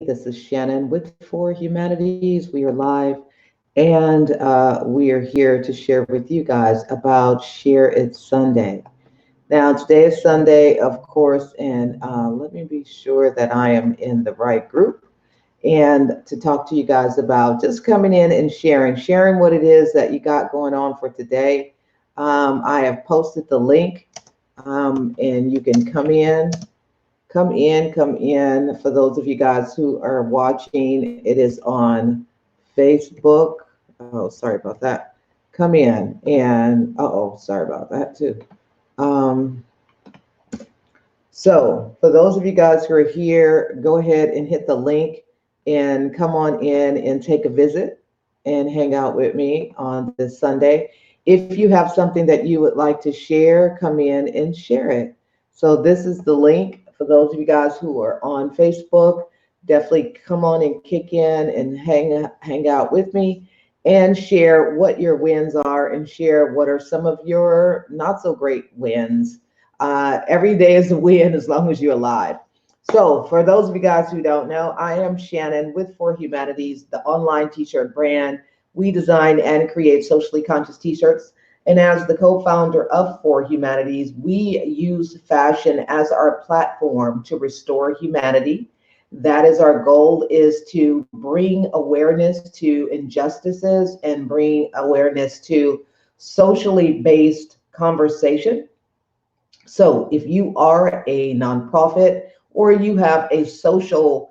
This is Shannon with For Humanities. We are live and we are here to share with you guys about Share It Sunday. Now, today is Sunday, of course, and let me be sure that I am in the right group and to talk to you guys about just coming in and sharing what it is that you got going on for today. I have posted the link and you can come in. For those of you guys who are watching, it is on Facebook. Oh, sorry about that. Come in and, sorry about that too. Um, so for those of you guys who are here, go ahead and hit the link and come on in and take a visit and hang out with me on this Sunday. If you have something that you would like to share, come in and share it. So this is the link for those of you guys who are on Facebook. Definitely come on and kick in and hang out with me and share what your wins are and share what are some of your not so great wins. Every day is a win as long as you're alive. So, for those of you guys who don't know, I am Shannon with For Humanities, the online t-shirt brand. We design and create socially conscious t-shirts. And as the co-founder of For Humanities, we use fashion as our platform to restore humanity. That is our goal, is to bring awareness to injustices and bring awareness to socially based conversation. So if you are a nonprofit or you have a socially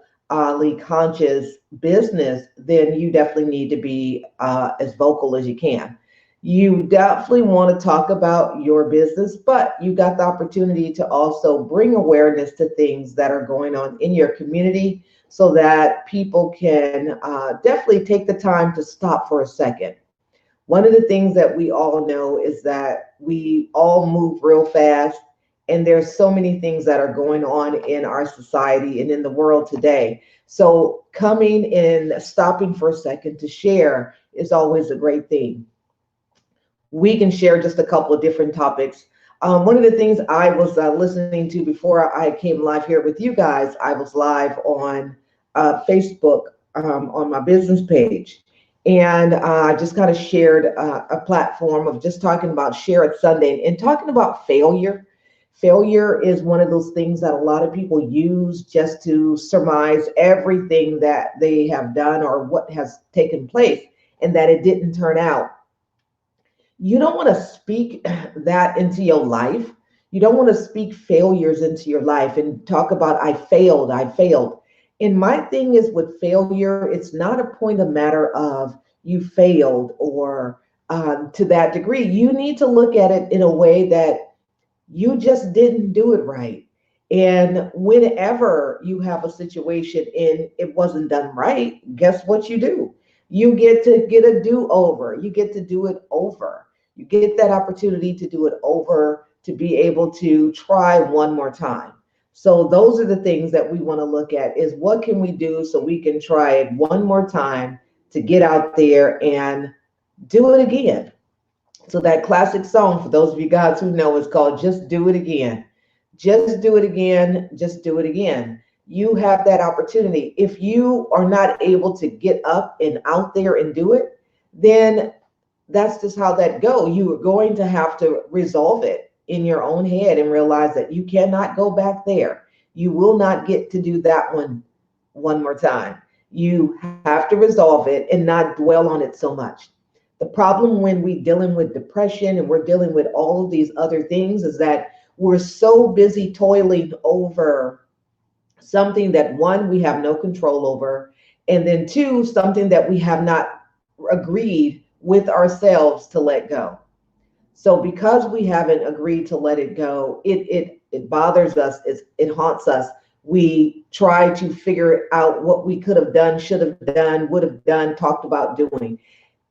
conscious business, then you definitely need to be as vocal as you can. You definitely want to talk about your business, but you got the opportunity to also bring awareness to things that are going on in your community so that people can definitely take the time to stop for a second. One of the things that we all know is that we all move real fast, and there's so many things that are going on in our society and in the world today. So coming and stopping for a second to share is always a great thing. We can share just a couple of different topics. One of the things I was listening to before I came live here with you guys, I was live on Facebook on my business page. And I just kind of shared a platform of just talking about Share It Sunday and talking about failure. Failure is one of those things that a lot of people use just to surmise everything that they have done or what has taken place and that it didn't turn out. You don't want to speak that into your life. You don't want to speak failures into your life and talk about, I failed, I failed. And my thing is with failure, it's not a point of matter of you failed or to that degree. You need to look at it in a way that you just didn't do it right. And whenever you have a situation and it wasn't done right, guess what you do? You get to get a do over. You get to do it over. You get that opportunity to do it over, to be able to try one more time. So those are the things that we want to look at, is what can we do so we can try it one more time to get out there and do it again. So that classic song, for those of you guys who know, is called Just Do It Again. Just do it again. Just do it again. You have that opportunity. If you are not able to get up and out there and do it, then that's just how that go. You are going to have to resolve it in your own head and realize that you cannot go back there. You will not get to do that one more time. You have to resolve it and not dwell on it so much. The problem when we dealing with depression and we're dealing with all of these other things is that we're so busy toiling over something that, one, we have no control over, and then two, something that we have not agreed with ourselves to let go. So because we haven't agreed to let it go, it bothers us, it haunts us. We try to figure out what we could have done, should have done, would have done, talked about doing.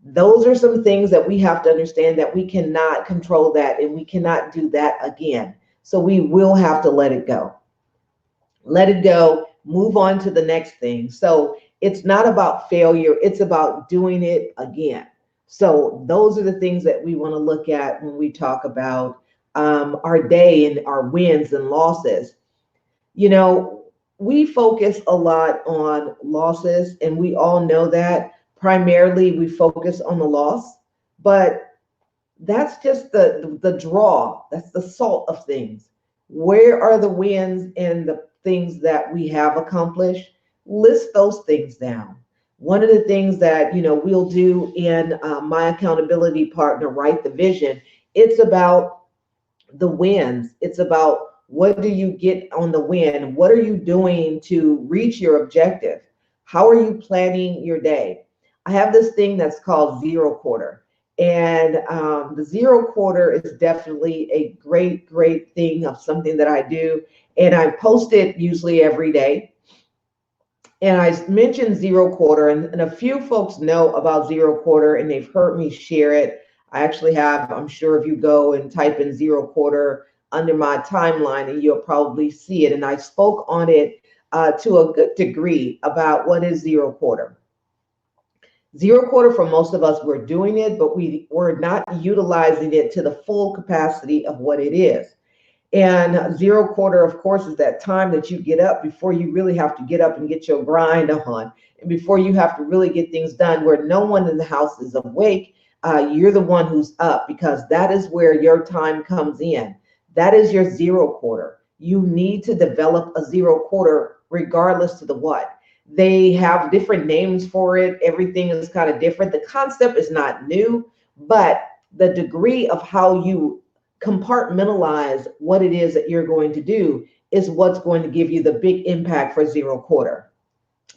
Those are some things that we have to understand, that we cannot control that and we cannot do that again. So we will have to let it go. Let it go, move on to the next thing. So it's not about failure, it's about doing it again. So those are the things that we want to look at when we talk about our day and our wins and losses. You know, we focus a lot on losses, and we all know that primarily we focus on the loss, but that's just the draw. That's the salt of things. Where are the wins and the things that we have accomplished? List those things down. One of the things that we'll do in my accountability partner, write the vision. It's about the wins. It's about what do you get on the win? What are you doing to reach your objective? How are you planning your day? I have this thing that's called zero quarter. And the zero quarter is definitely a great, great thing of something that I do. And I post it usually every day. And I mentioned zero quarter, and a few folks know about zero quarter and they've heard me share it. I actually have, I'm sure if you go and type in zero quarter under my timeline, and you'll probably see it. And I spoke on it to a good degree about what is zero quarter. Zero quarter, for most of us, we're doing it, but we're not utilizing it to the full capacity of what it is. And zero quarter, of course, is that time that you get up before you really have to get up and get your grind on, and before you have to really get things done, where no one in the house is awake. You're the one who's up, because that is where your time comes in. That is your zero quarter. You need to develop a zero quarter regardless to the what. They have different names for it. Everything is kind of different. The concept is not new, but the degree of how you compartmentalize what it is that you're going to do is what's going to give you the big impact for zero quarter.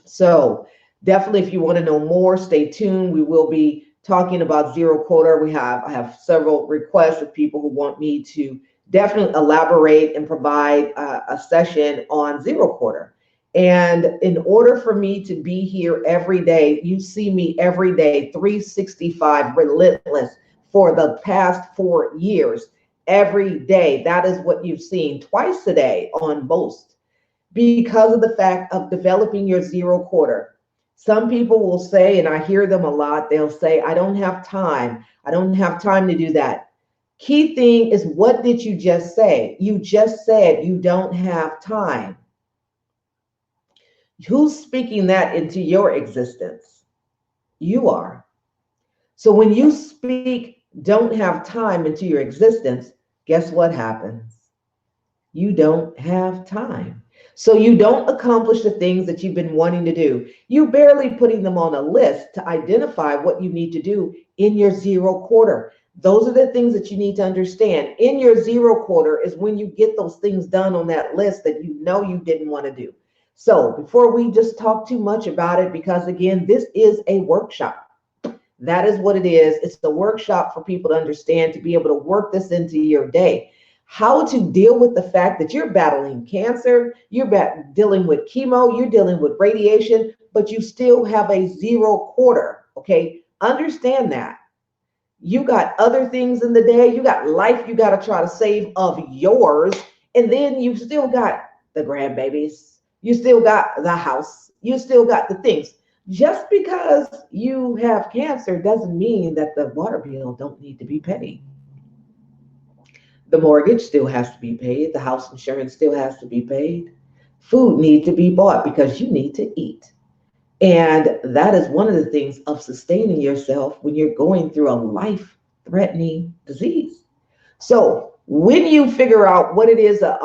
So definitely, if you want to know more, stay tuned. We will be talking about zero quarter. I have several requests of people who want me to definitely elaborate and provide a session on zero quarter. And in order for me to be here every day, you see me every day, 365, relentless for the past 4 years. Every day, that is what you've seen twice a day on most, because of the fact of developing your zero quarter. Some people will say, and I hear them a lot, they'll say, I don't have time. I don't have time to do that. Key thing is, what did you just say? You just said you don't have time. Who's speaking that into your existence? You are. So when you speak don't have time into your existence, guess what happens? You don't have time. So you don't accomplish the things that you've been wanting to do. You barely putting them on a list to identify what you need to do in your zero quarter. Those are the things that you need to understand. In your zero quarter is when you get those things done on that list that you know you didn't want to do. So before we just talk too much about it, because again, this is a workshop. That is what it is. It's the workshop for people to understand, to be able to work this into your day. How to deal with the fact that you're battling cancer, you're dealing with chemo, you're dealing with radiation, but you still have a zero quarter. Okay. Understand that. You got other things in the day. You got life you got to try to save of yours. And then you still got the grandbabies. You still got the house. You still got the things. Just because you have cancer doesn't mean that the water bill don't need to be paid. The mortgage still has to be paid. The house insurance still has to be paid. Food needs to be bought because you need to eat. And that is one of the things of sustaining yourself when you're going through a life-threatening disease. So when you figure out what it is that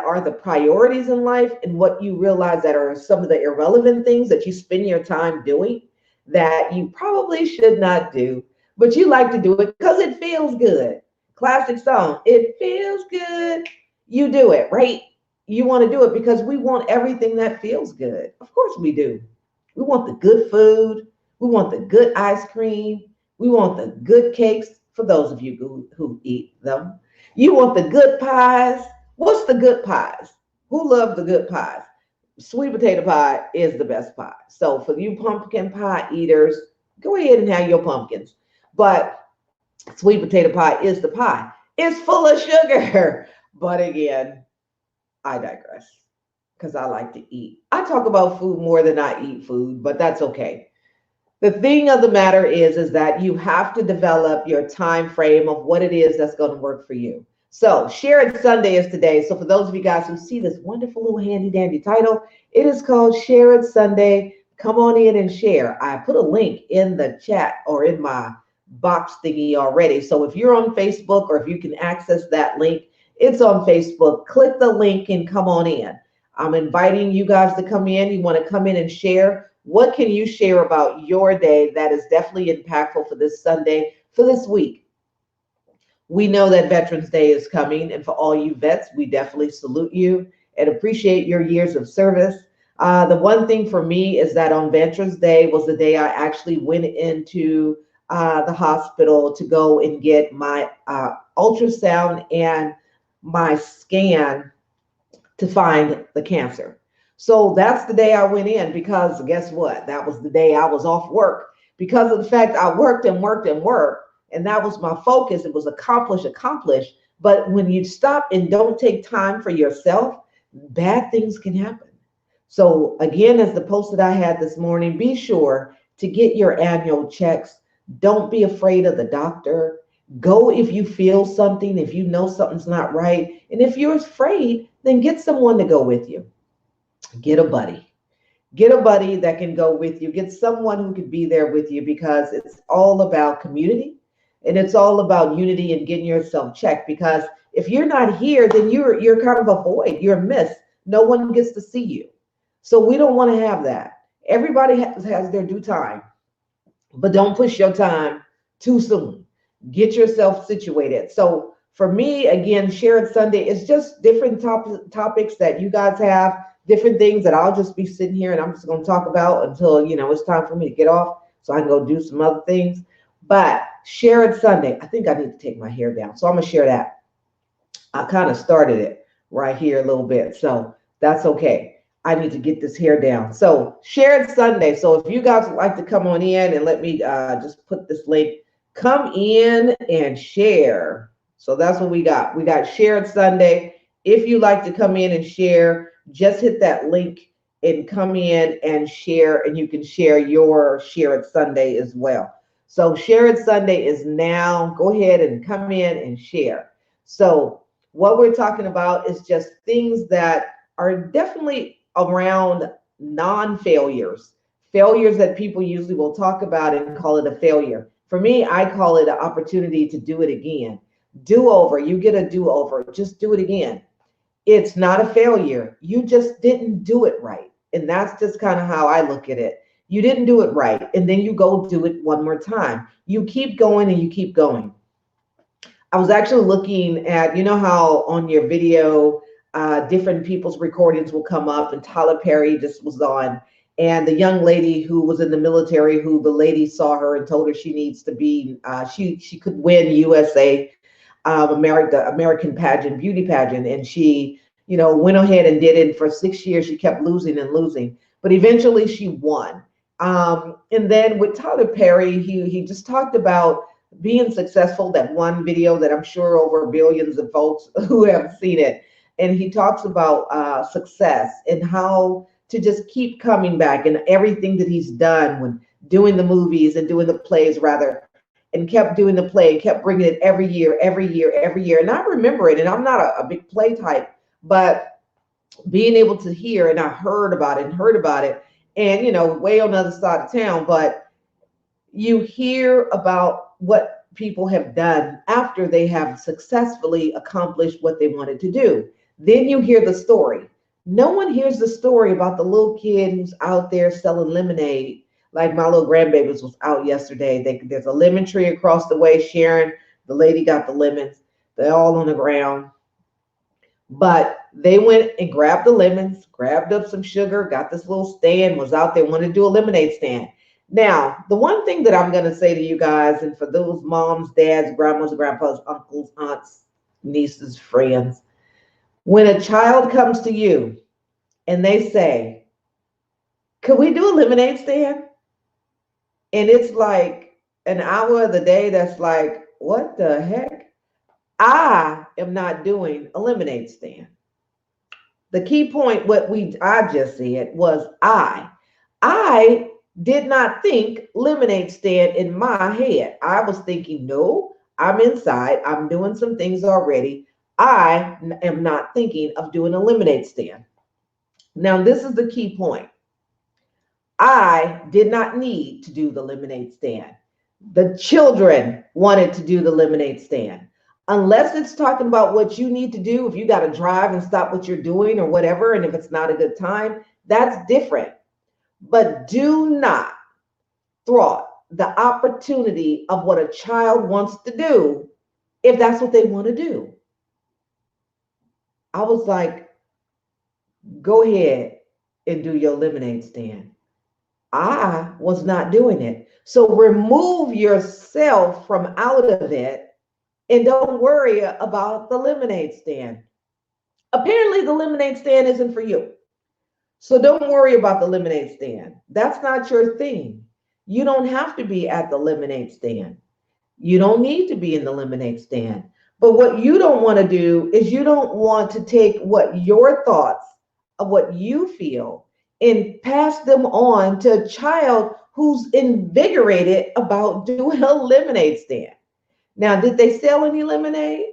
are the priorities in life, and what you realize that are some of the irrelevant things that you spend your time doing that you probably should not do, but you like to do it because it feels good. Classic song, it feels good. You do it, right? You want to do it because we want everything that feels good. Of course we do. We want the good food. We want the good ice cream. We want the good cakes, for those of you who eat them. You want the good pies. What's the good pies? Who loves the good pies? Sweet potato pie is the best pie. So for you pumpkin pie eaters, go ahead and have your pumpkins. But sweet potato pie is the pie. It's full of sugar. But again, I digress, because I like to eat. I talk about food more than I eat food, but that's okay. The thing of the matter is that you have to develop your time frame of what it is that's going to work for you. So, Share It Sunday is today. So, for those of you guys who see this wonderful little handy dandy title, it is called Share It Sunday. Come on in and share. I put a link in the chat or in my box thingy already. So, if you're on Facebook or if you can access that link, it's on Facebook. Click the link and come on in. I'm inviting you guys to come in. You want to come in and share. What can you share about your day that is definitely impactful for this Sunday, for this week? We know that Veterans Day is coming, and for all you vets, we definitely salute you and appreciate your years of service. The one thing for me is that on Veterans Day was the day I actually went into the hospital to go and get my ultrasound and my scan to find the cancer. So that's the day I went in because guess what? That was the day I was off work because of the fact I worked and worked and worked. And that was my focus. It was accomplish. But when you stop and don't take time for yourself, bad things can happen. So again, as the post that I had this morning, be sure to get your annual checks. Don't be afraid of the doctor. Go if you feel something, if you know something's not right. And if you're afraid, then get someone to go with you. Get a buddy. Get a buddy that can go with you. Get someone who can be there with you because it's all about community and it's all about unity and getting yourself checked. Because if you're not here, then you're kind of a void. You're a miss. No one gets to see you. So we don't want to have that. Everybody has their due time, but don't push your time too soon. Get yourself situated. So for me, again, Share It Sunday is just different topics that you guys have, different things that I'll just be sitting here and I'm just going to talk about until, it's time for me to get off so I can go do some other things. But Share It Sunday, I think I need to take my hair down. So I'm going to share that. I kind of started it right here a little bit. So that's okay. I need to get this hair down. So Share It Sunday. So if you guys would like to come on in and let me just put this link, come in and share. So that's what we got. We got Share It Sunday. If you like to come in and share, just hit that link and come in and share, and you can share your Share It Sunday as well. So Share It Sunday is now. Go ahead and come in and share. So what we're talking about is just things that are definitely around non-failures, failures that people usually will talk about and call it a failure. For me, I call it an opportunity to do it again. Do over. You get a do over. Just do it again. It's not a failure. You just didn't do it right. And that's just kind of how I look at it. You didn't do it right. And then you go do it one more time. You keep going and you keep going. I was actually looking at, how on your video, different people's recordings will come up, and Tyler Perry just was on. And the young lady who was in the military, who the lady saw her and told her she needs to be, she could win USA American pageant, beauty pageant. And she, went ahead and did it. For 6 years, she kept losing and losing, but eventually she won. And then with Tyler Perry, he just talked about being successful, that one video that I'm sure over billions of folks who have seen it. And he talks about success and how to just keep coming back and everything that he's done when doing the movies and doing the plays rather, and kept doing the play and kept bringing it every year. And I remember it, and I'm not a big play type, but being able to hear, and I heard about it and, way on the other side of town, but you hear about what people have done after they have successfully accomplished what they wanted to do. Then you hear the story. No one hears the story about the little kid who's out there selling lemonade. Like my little grandbabies was out yesterday. There's a lemon tree across the way. Sharon, the lady, got the lemons. They're all on the ground. But they went and grabbed the lemons, grabbed up some sugar, got this little stand, was out there, wanted to do a lemonade stand. Now, the one thing that I'm going to say to you guys, and for those moms, dads, grandmas, grandpas, uncles, aunts, nieces, friends, when a child comes to you and they say, could we do a lemonade stand? And it's like an hour of the day that's like, what the heck? I am not doing a lemonade stand. The key point, I just said was I did not think lemonade stand in my head. I was thinking, no, I'm inside. I'm doing some things already. I am not thinking of doing a lemonade stand. Now, this is the key point. I did not need to do the lemonade stand. The children wanted to do the lemonade stand. Unless it's talking about what you need to do, if you got to drive and stop what you're doing or whatever, and if it's not a good time, that's different. But do not thwart the opportunity of what a child wants to do if that's what they want to do. I was like, go ahead and do your lemonade stand. I was not doing it. So remove yourself from out of it and don't worry about the lemonade stand. Apparently, the lemonade stand isn't for you. So don't worry about the lemonade stand. That's not your thing. You don't have to be at the lemonade stand. You don't need to be in the lemonade stand. But what you don't want to do is you don't want to take what your thoughts of what you feel and pass them on to a child who's invigorated about doing a lemonade stand. Now, did they sell any lemonade?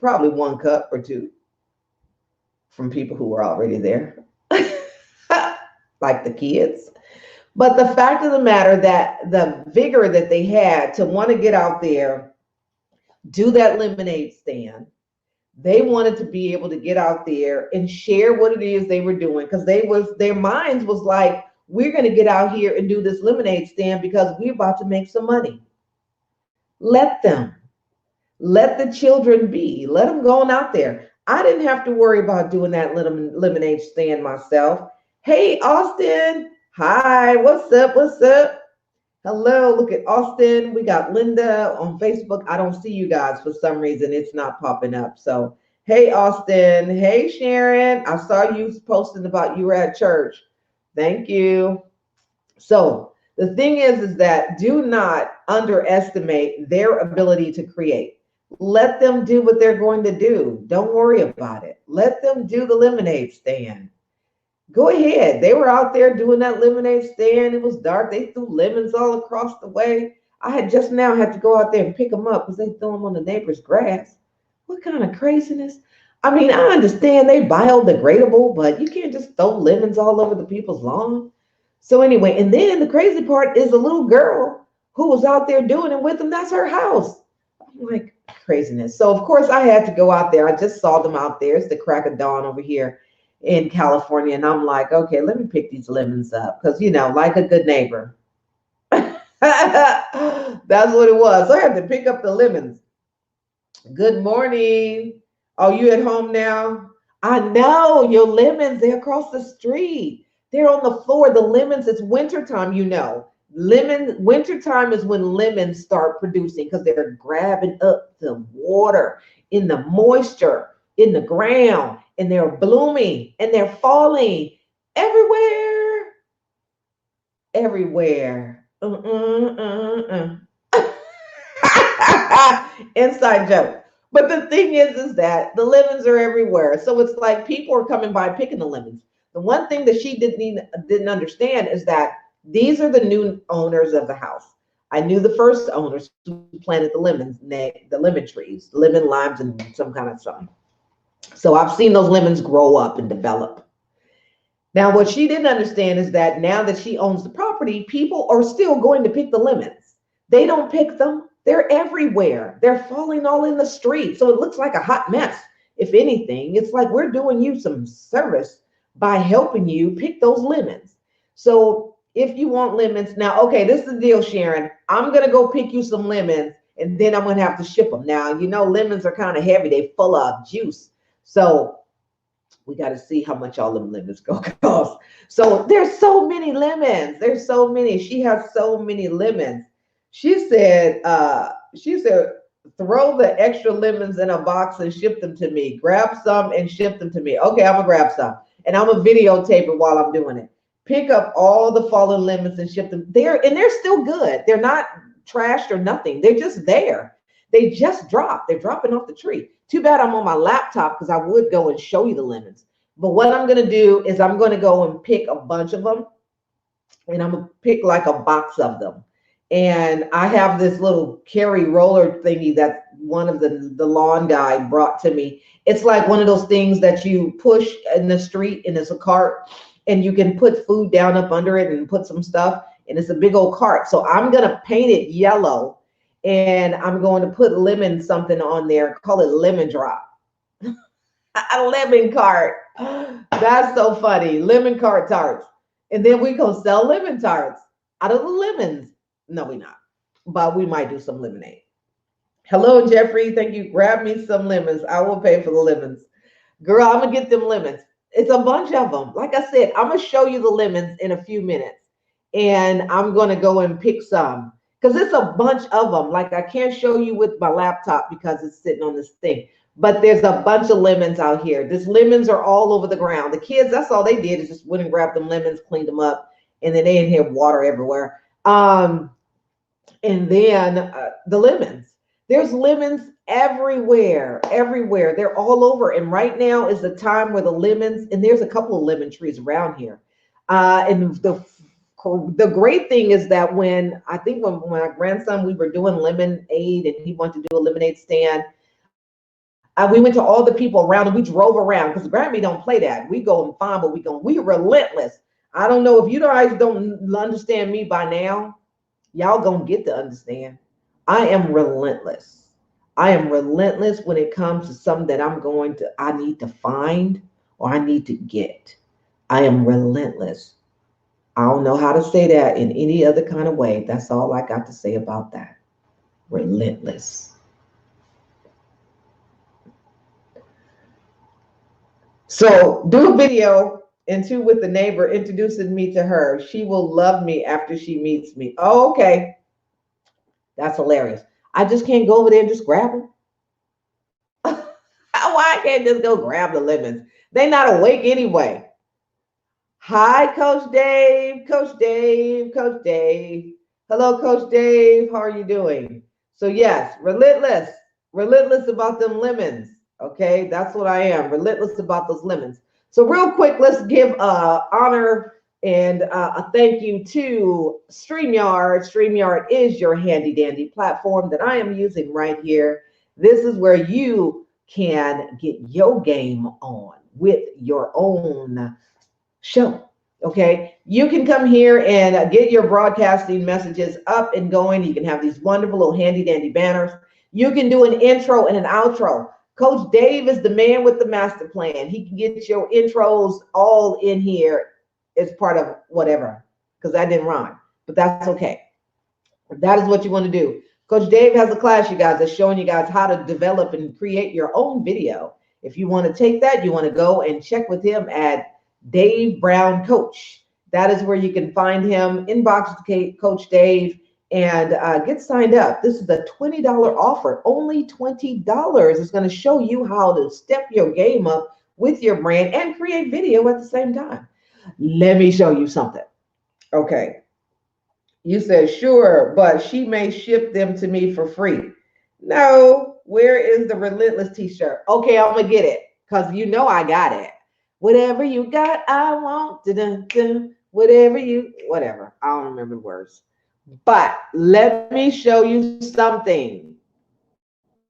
Probably one cup or two from people who were already there, like the kids. But the fact of the matter that the vigor that they had to want to get out there, do that lemonade stand, they wanted to be able to get out there and share what it is they were doing because their minds was like, we're going to get out here and do this lemonade stand because we're about to make some money. Let them. Let the children be. Let them go on out there. I didn't have to worry about doing that lemonade stand myself. Hey, Austin. Hi, what's up? What's up? Hello, look at Austin. We got Linda on Facebook. I don't see you guys for some reason. It's not popping up. So, hey, Austin. Hey, Sharon. I saw you posting about you were at church. Thank you. So, the thing is that do not underestimate their ability to create. Let them do what they're going to do. Don't worry about it. Let them do the lemonade stand. Go ahead. They were out there doing that lemonade stand. It was dark. They threw lemons all across the way. I had just now had to go out there and pick them up because they threw them on the neighbor's grass. What kind of craziness? I mean, I understand they biodegradable, but you can't just throw lemons all over the people's lawn. So anyway, and then the crazy part is the little girl who was out there doing it with them. That's her house. I'm like, craziness. So of course I had to go out there. I just saw them out there. It's the crack of dawn over here in California. And I'm like, okay, let me pick these lemons up. Because, like a good neighbor. That's what it was. So I had to pick up the lemons. Good morning. Oh, you at home now? I know your lemons, they're across the street. They're on the floor. The lemons, it's wintertime, wintertime is when lemons start producing because they're grabbing up the water in the moisture in the ground and they're blooming and they're falling everywhere. Everywhere. Inside joke. But the thing is that the lemons are everywhere. So it's like people are coming by picking the lemons. The one thing that she didn't understand is that these are the new owners of the house. I knew the first owners who planted the lemon trees, lemon limes, and some kind of something. So I've seen those lemons grow up and develop. Now, what she didn't understand is that now that she owns the property, people are still going to pick the lemons. They don't pick them. They're everywhere. They're falling all in the street. So it looks like a hot mess. If anything, it's like we're doing you some service by helping you pick those lemons. So if you want lemons, now, okay, this is the deal, Sharon. I'm going to go pick you some lemons and then I'm going to have to ship them. Now, lemons are kind of heavy. They're full of juice. So we got to see how much all them lemons go cost. So there's so many lemons. There's so many. She has so many lemons. She said, throw the extra lemons in a box and ship them to me. Grab some and ship them to me. Okay, I'm gonna grab some. And I'm gonna videotape it while I'm doing it. Pick up all the fallen lemons and ship them. They're still good. They're not trashed or nothing. They're just there. They just dropped. They're dropping off the tree. Too bad I'm on my laptop because I would go and show you the lemons. But what I'm gonna do is I'm gonna go and pick a bunch of them and I'm gonna pick like a box of them. And I have this little carry roller thingy that one of the lawn guy brought to me. It's like one of those things that you push in the street and it's a cart and you can put food down up under it and put some stuff and it's a big old cart. So I'm going to paint it yellow and I'm going to put lemon something on there, call it lemon drop. A lemon cart. That's so funny. Lemon cart tarts. And then we go sell lemon tarts out of the lemons. No, we not. But we might do some lemonade. Hello, Jeffrey. Thank you. Grab me some lemons. I will pay for the lemons. Girl, I'm going to get them lemons. It's a bunch of them. Like I said, I'm going to show you the lemons in a few minutes. And I'm going to go and pick some. Because it's a bunch of them. Like I can't show you with my laptop because it's sitting on this thing. But there's a bunch of lemons out here. These lemons are all over the ground. The kids, that's all they did is just went and grabbed them lemons, cleaned them up, and then they in here water everywhere. And then the lemons. There's lemons everywhere, everywhere. They're all over. And right now is the time where the lemons, and there's a couple of lemon trees around here. And the great thing is that when my grandson, we were doing lemonade and he wanted to do a lemonade stand, we went to all the people around and we drove around because Grammy don't play that. We go and find what we're relentless. I don't know if you guys don't understand me by now. Y'all gonna get to understand. I am relentless. I am relentless when it comes to something that I need to find or I need to get. I am relentless. I don't know how to say that in any other kind of way. That's all I got to say about that. Relentless. So do a video with the neighbor introducing me to her. She will love me after she meets me. Oh, okay. That's hilarious. I just can't go over there and just grab them. Why I can't just go grab the lemons? They're not awake anyway. Hi, Coach Dave. Coach Dave. Coach Dave. Hello, Coach Dave. How are you doing? So yes, relentless. Relentless about them lemons. Okay, that's what I am. Relentless about those lemons. So real quick, let's give honor and a thank you to StreamYard. StreamYard is your handy dandy platform that I am using right here. This is where you can get your game on with your own show. Okay, you can come here and get your broadcasting messages up and going. You can have these wonderful little handy dandy banners. You can do an intro and an outro. Coach Dave is the man with the master plan. He can get your intros all in here as part of whatever, because that didn't rhyme, but that's okay. That is what you want to do. Coach Dave has a class, you guys, that's showing you guys how to develop and create your own video. If you want to take that, you want to go and check with him at Dave Brown Coach. That is where you can find him. Inbox Coach Dave and get signed up. This is a $20 offer. Only $20 is going to show you how to step your game up with your brand and create video at the same time. Let me show you something. Okay. You said, sure, but she may ship them to me for free. No, where is the Relentless t-shirt? Okay, I'm going to get it because you know I got it. Whatever you got, I want. Dun-dun-dun. Whatever. I don't remember the words. But let me show you something.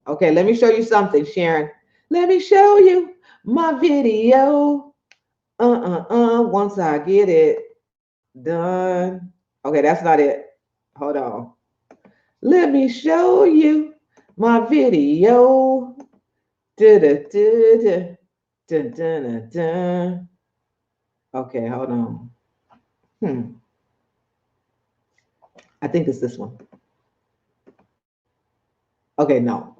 Okay, let me show you something, Sharon. Let me show you my video. Once I get it done. Okay, that's not it. Hold on. Let me show you my video. Da-da-da-da. Da-da-da-da. Okay, hold on. I think it's this one. Okay, no.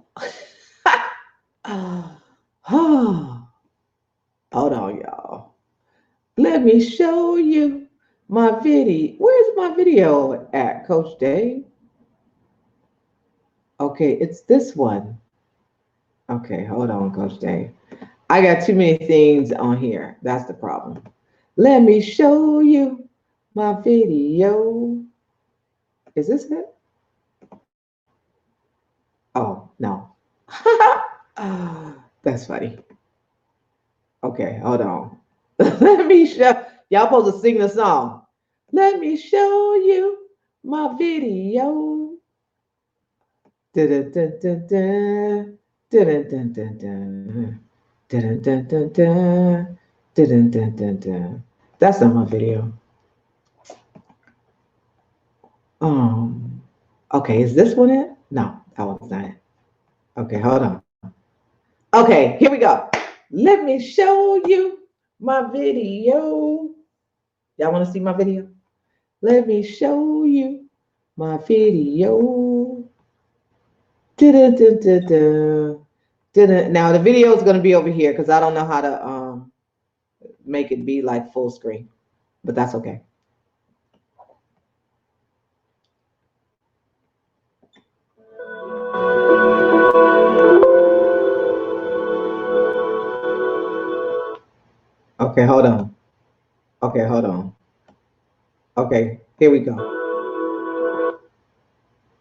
Hold on, y'all. Let me show you my video. Where's my video at, Coach Dave? Okay, it's this one. Okay, hold on, Coach Dave. I got too many things on here. That's the problem. Let me show you my video. Is this it? Oh, no. That's funny. Okay, hold on. Let me show. Y'all supposed to sing the song. Let me show you my video. Dun-dun-dun-dun-dun. Dun-dun-dun-dun-dun. Dun-dun-dun-dun-dun. Dun-dun-dun-dun-dun. That's not my video. Okay, is this one it? No, that one's not it. Okay, hold on. Okay, here we go. Let me show you my video. Y'all want to see my video? Let me show you my video. Da-da-da-da-da. Da-da. Now the video is going to be over here because I don't know how to make it be like full screen, but that's okay. Okay, hold on. Okay, hold on. Okay, here we go.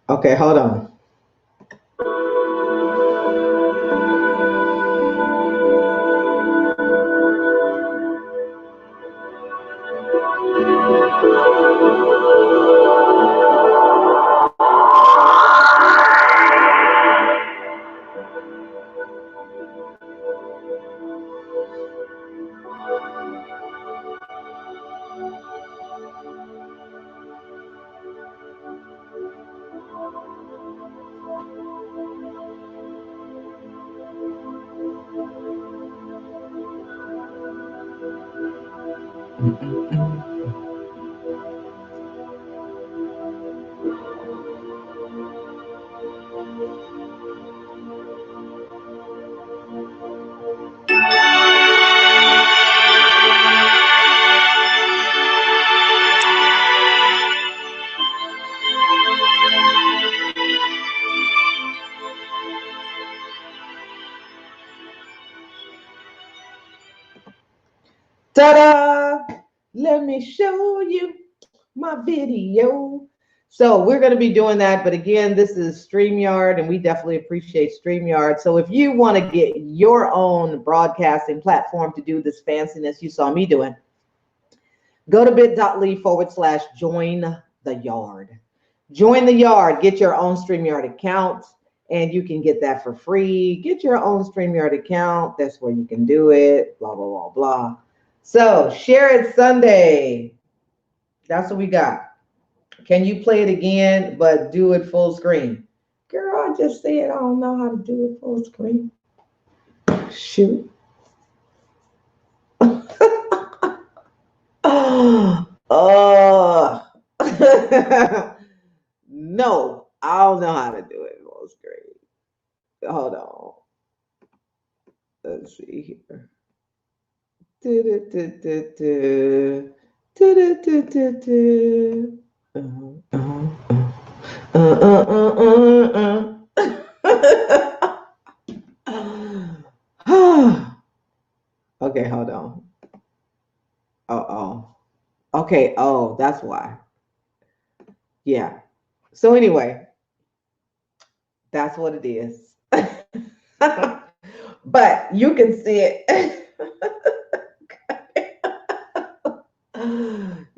Okay, hold on. Ta-da! Let me show you my video. So we're going to be doing that. But again, this is StreamYard, and we definitely appreciate StreamYard. So if you want to get your own broadcasting platform to do this fanciness you saw me doing, go to bit.ly/join the yard. Join the yard, get your own StreamYard account, and you can get that for free. Get your own StreamYard account. That's where you can do it, blah, blah, blah, blah. So share it Sunday. That's what we got. Can you play it again, but do it full screen? Girl, I just said I don't know how to do it full screen. Shoot. Oh. No, I don't know how to do it full screen. Hold on. Let's see here. Do-do-do-do-do. Do-do-do-do-do. Okay, hold on. Oh. Okay, oh, that's why. Yeah. So anyway, that's what it is. But you can see it.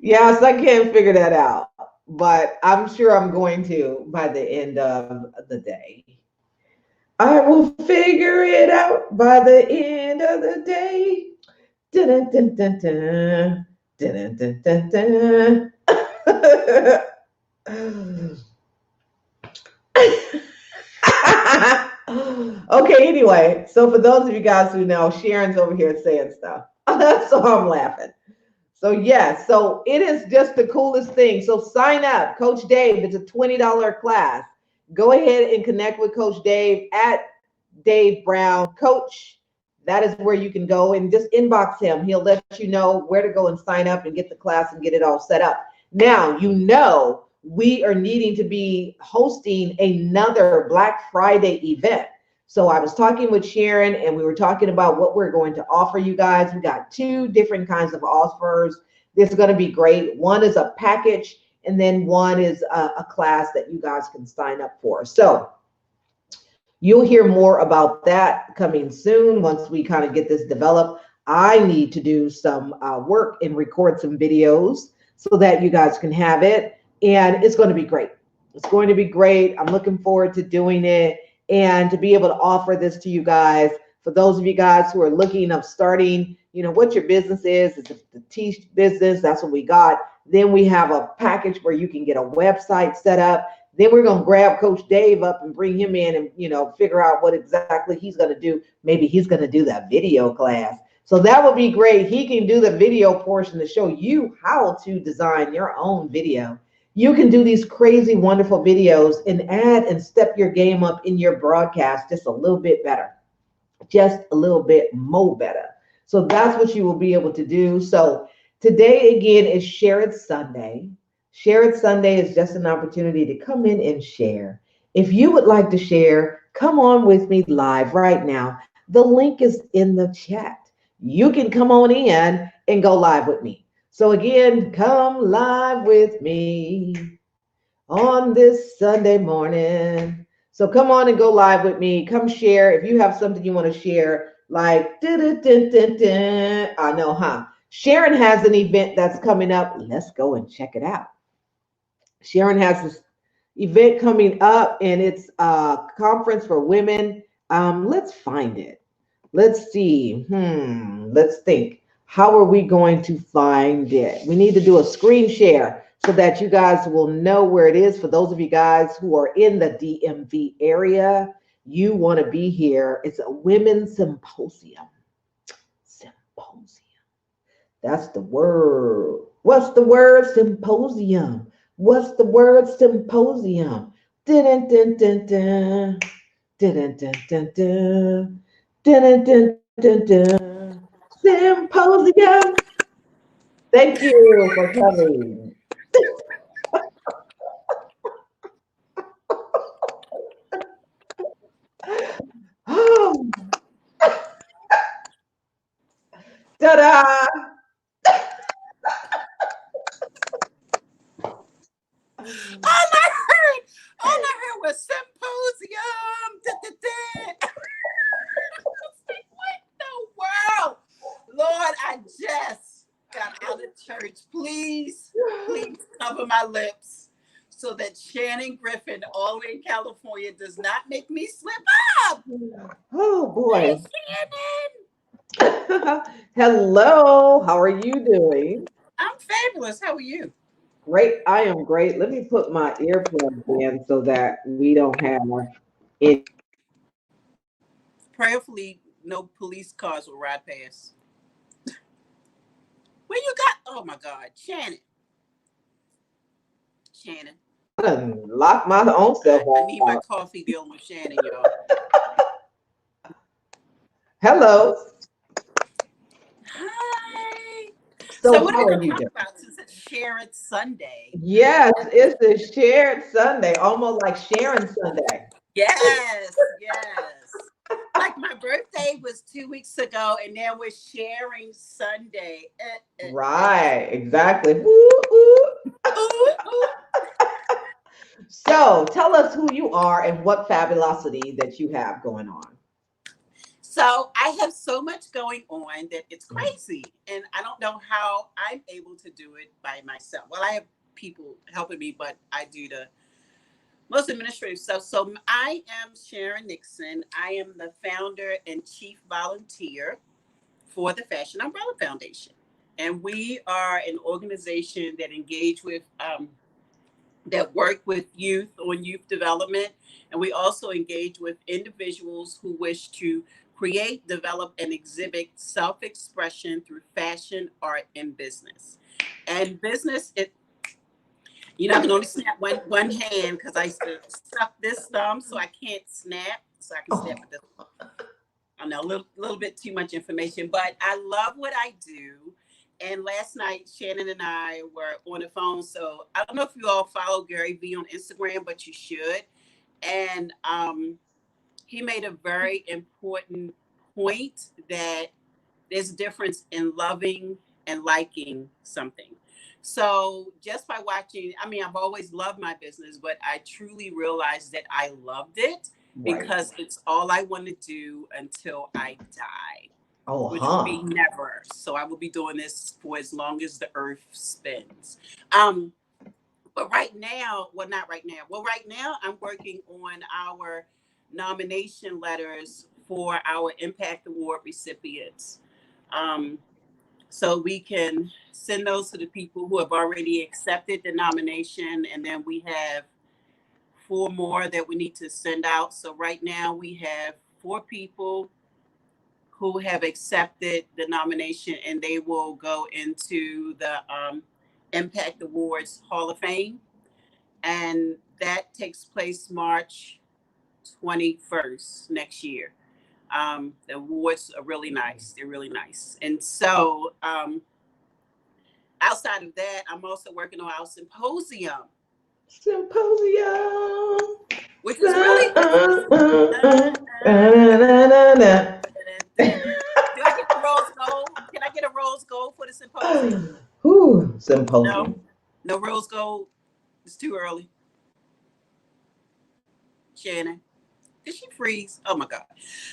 Yes, I can't figure that out, but I'm sure I'm going to by the end of the day. I will figure it out by the end of the day. Dun, dun, dun, dun, dun, dun, dun, dun. Okay, anyway, so for those of you guys who know, Sharon's over here saying stuff. So I'm laughing. So yes, so it is just the coolest thing. So sign up, Coach Dave. It's a $20 class. Go ahead and connect with Coach Dave at Dave Brown Coach. That is where you can go and just inbox him. He'll let you know where to go and sign up and get the class and get it all set up. Now, you know, we are needing to be hosting another Black Friday event. So I was talking with Sharon and we were talking about what we're going to offer you guys. We got two different kinds of offers. This is going to be great. One is a package and then one is a class that you guys can sign up for. So you'll hear more about that coming soon once we kind of get this developed. I need to do some work and record some videos so that you guys can have it. and it's going to be great. It's going to be great. I'm looking forward to doing it and to be able to offer this to you guys. For those of you guys who are looking of starting, what your business is, it's the tea business. That's what we got. Then we have a package where you can get a website set up. Then we're going to grab Coach Dave up and bring him in and, figure out what exactly he's going to do. Maybe he's going to do that video class. So that would be great. He can do the video portion to show you how to design your own video. You can do these crazy, wonderful videos and add and step your game up in your broadcast just a little bit better, just a little bit more better. So that's what you will be able to do. So today, again, is Share It Sunday. Share It Sunday is just an opportunity to come in and share. If you would like to share, come on with me live right now. The link is in the chat. You can come on in and go live with me. So again, come live with me on this Sunday morning. So come on and go live with me. Come share. If you have something you want to share, like, I know, huh? Sharon has an event that's coming up. Let's go and check it out. Sharon has this event coming up, and it's a conference for women. Let's find it. Let's see. Let's think. How are we going to find it? We need to do a screen share so that you guys will know where it is. For those of you guys who are in the DMV area, you want to be here. It's a women's symposium. Symposium. That's the word. What's the word? Symposium. What's the word? Symposium. Dun dun dun dun. Dun dun dun dun. Dun dun dun dun. Symposium. Thank you for coming. Oh, ta-da! All I heard was symposium. What the world? Lord, I just got out of church. Please cover my lips so that Shannon Griffin, all in California, does not make me slip up. Oh Hey, boy. Shannon. Hello. How are you doing? I'm fabulous. How are you? Great. I am great. Let me put my earplugs in so that we don't have any. Prayerfully, no police cars will ride past. Where you got? Oh my God, Shannon. Shannon. I done locked my own self I need my out. coffee dealing with Shannon, y'all. Hello. Hi. So So what are how we are going to you talk doing? about since it's Share It Sunday? Yes, it's a shared Sunday, almost like Sharon Sunday. Yes. Like my birthday was 2 weeks ago, and now we're sharing Sunday. Right, exactly. Woo, woo. Ooh, ooh. So tell us who you are and what fabulosity that you have going on. So I have so much going on that it's crazy, and I don't know how I'm able to do it by myself. Well, I have people helping me, but I do the most administrative stuff. So I am Sharon Nixon. I am the founder and chief volunteer for the Fashion Umbrella Foundation. And we are an organization that engage with, that work with youth on youth development. And we also engage with individuals who wish to create, develop, and exhibit self-expression through fashion, art, and business. And business, I can only snap one hand because I stuck this thumb, so I can't snap. So I can snap Oh, with this. I know a little bit too much information, but I love what I do. And last night, Shannon and I were on the phone. So I don't know if you all follow Gary Vee on Instagram, but you should. And he made a very important point that there's a difference in loving and liking something. So just by watching, I mean, I've always loved my business, but I truly realized that I loved it right. because it's all I want to do until I die, Oh, which will huh. be never. So I will be doing this for as long as the earth spins. Um, But right now, well, not right now. Well, right now, I'm working on our nomination letters for our Impact Award recipients. Um, so we can send those to the people who have already accepted the nomination, and then we have four more that we need to send out. So right now, we have four people who have accepted the nomination, and they will go into the Impact Awards Hall of Fame, and that takes place March 21st next year. The awards are really nice. They're really nice. And so, outside of that, I'm also working on our symposium, Symposium. which is really Na-na-na-na-na. do I get a rose gold? Can I get a rose gold for the symposium? Whew, No, symposium. no rose gold. It's too early. Shannon, did she freeze? Oh my God.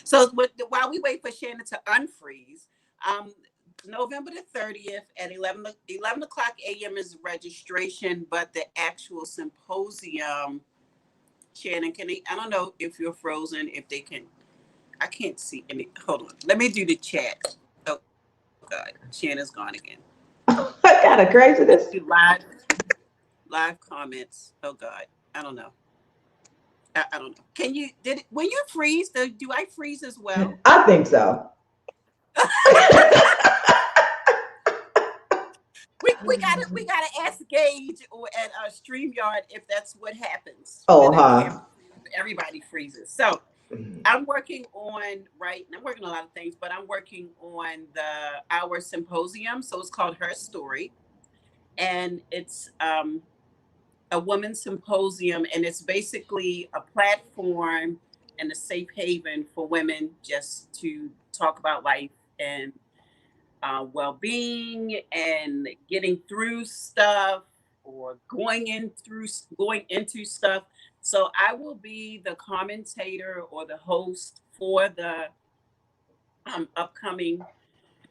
So while we wait for Shannon to unfreeze, um, November the 30th at 11 o'clock a.m. is registration, but the actual symposium, Shannon, I don't know if you're frozen, if they can, I can't see any. Hold on. Let me do the chat. Oh God, Shannon's gone again. What kind of Do craziness? live comments. Oh God, I don't know. I don't know. Can you, when you freeze, do I freeze as well? I think so. We gotta ask Gage or at StreamYard if that's what happens. Oh, Whether huh. everybody freezes. So I'm working on I'm working on a lot of things, but I'm working on the our symposium. So it's called Her Story, and it's a women's symposium, and it's basically a platform and a safe haven for women just to talk about life and well-being and getting through stuff or going into stuff. So I will be the commentator or the host for the upcoming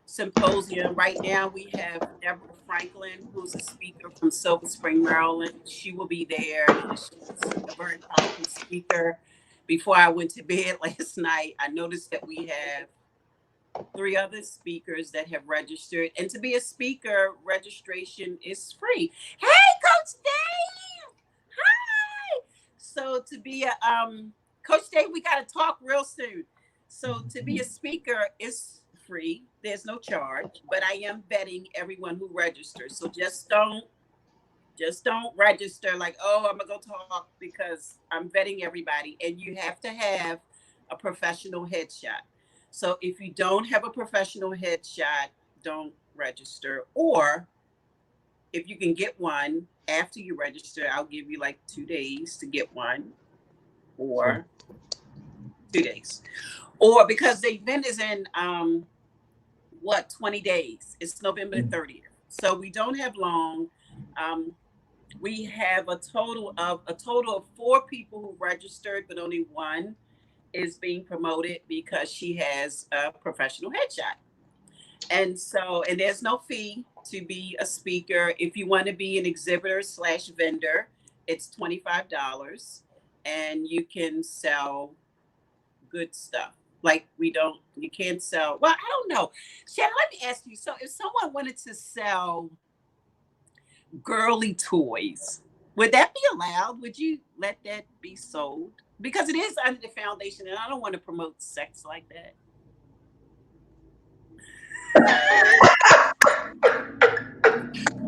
symposium. Right now we have Deborah Franklin, who's a speaker from Silver Spring, Maryland. She will be there. She's a very powerful speaker. Before I went to bed last night, I noticed that we have three other speakers that have registered. And to be a speaker, registration is free. Hey, Coach Dave! Hi! So to be a Coach Dave, we got to talk real soon. So to be a speaker is free. There's no charge, but I am vetting everyone who registers. So just don't register like, oh, I'm gonna go talk, because I'm vetting everybody, and you have to have a professional headshot. So if you don't have a professional headshot, don't register. Or if you can get one after you register, I'll give you like 2 days to get one, or 2 days. Or because the event is in 20 days. It's November the 30th. So we don't have long. Um, we have a total of four people who registered, but only one is being promoted because she has a professional headshot. And there's no fee to be a speaker. If you want to be an exhibitor slash vendor, it's $25, and you can sell good stuff. Like, you can't sell, well, I don't know. Shannon, let me ask you. So if someone wanted to sell girly toys, would that be allowed? Would you let that be sold? Because it is under the foundation, and I don't want to promote sex like that.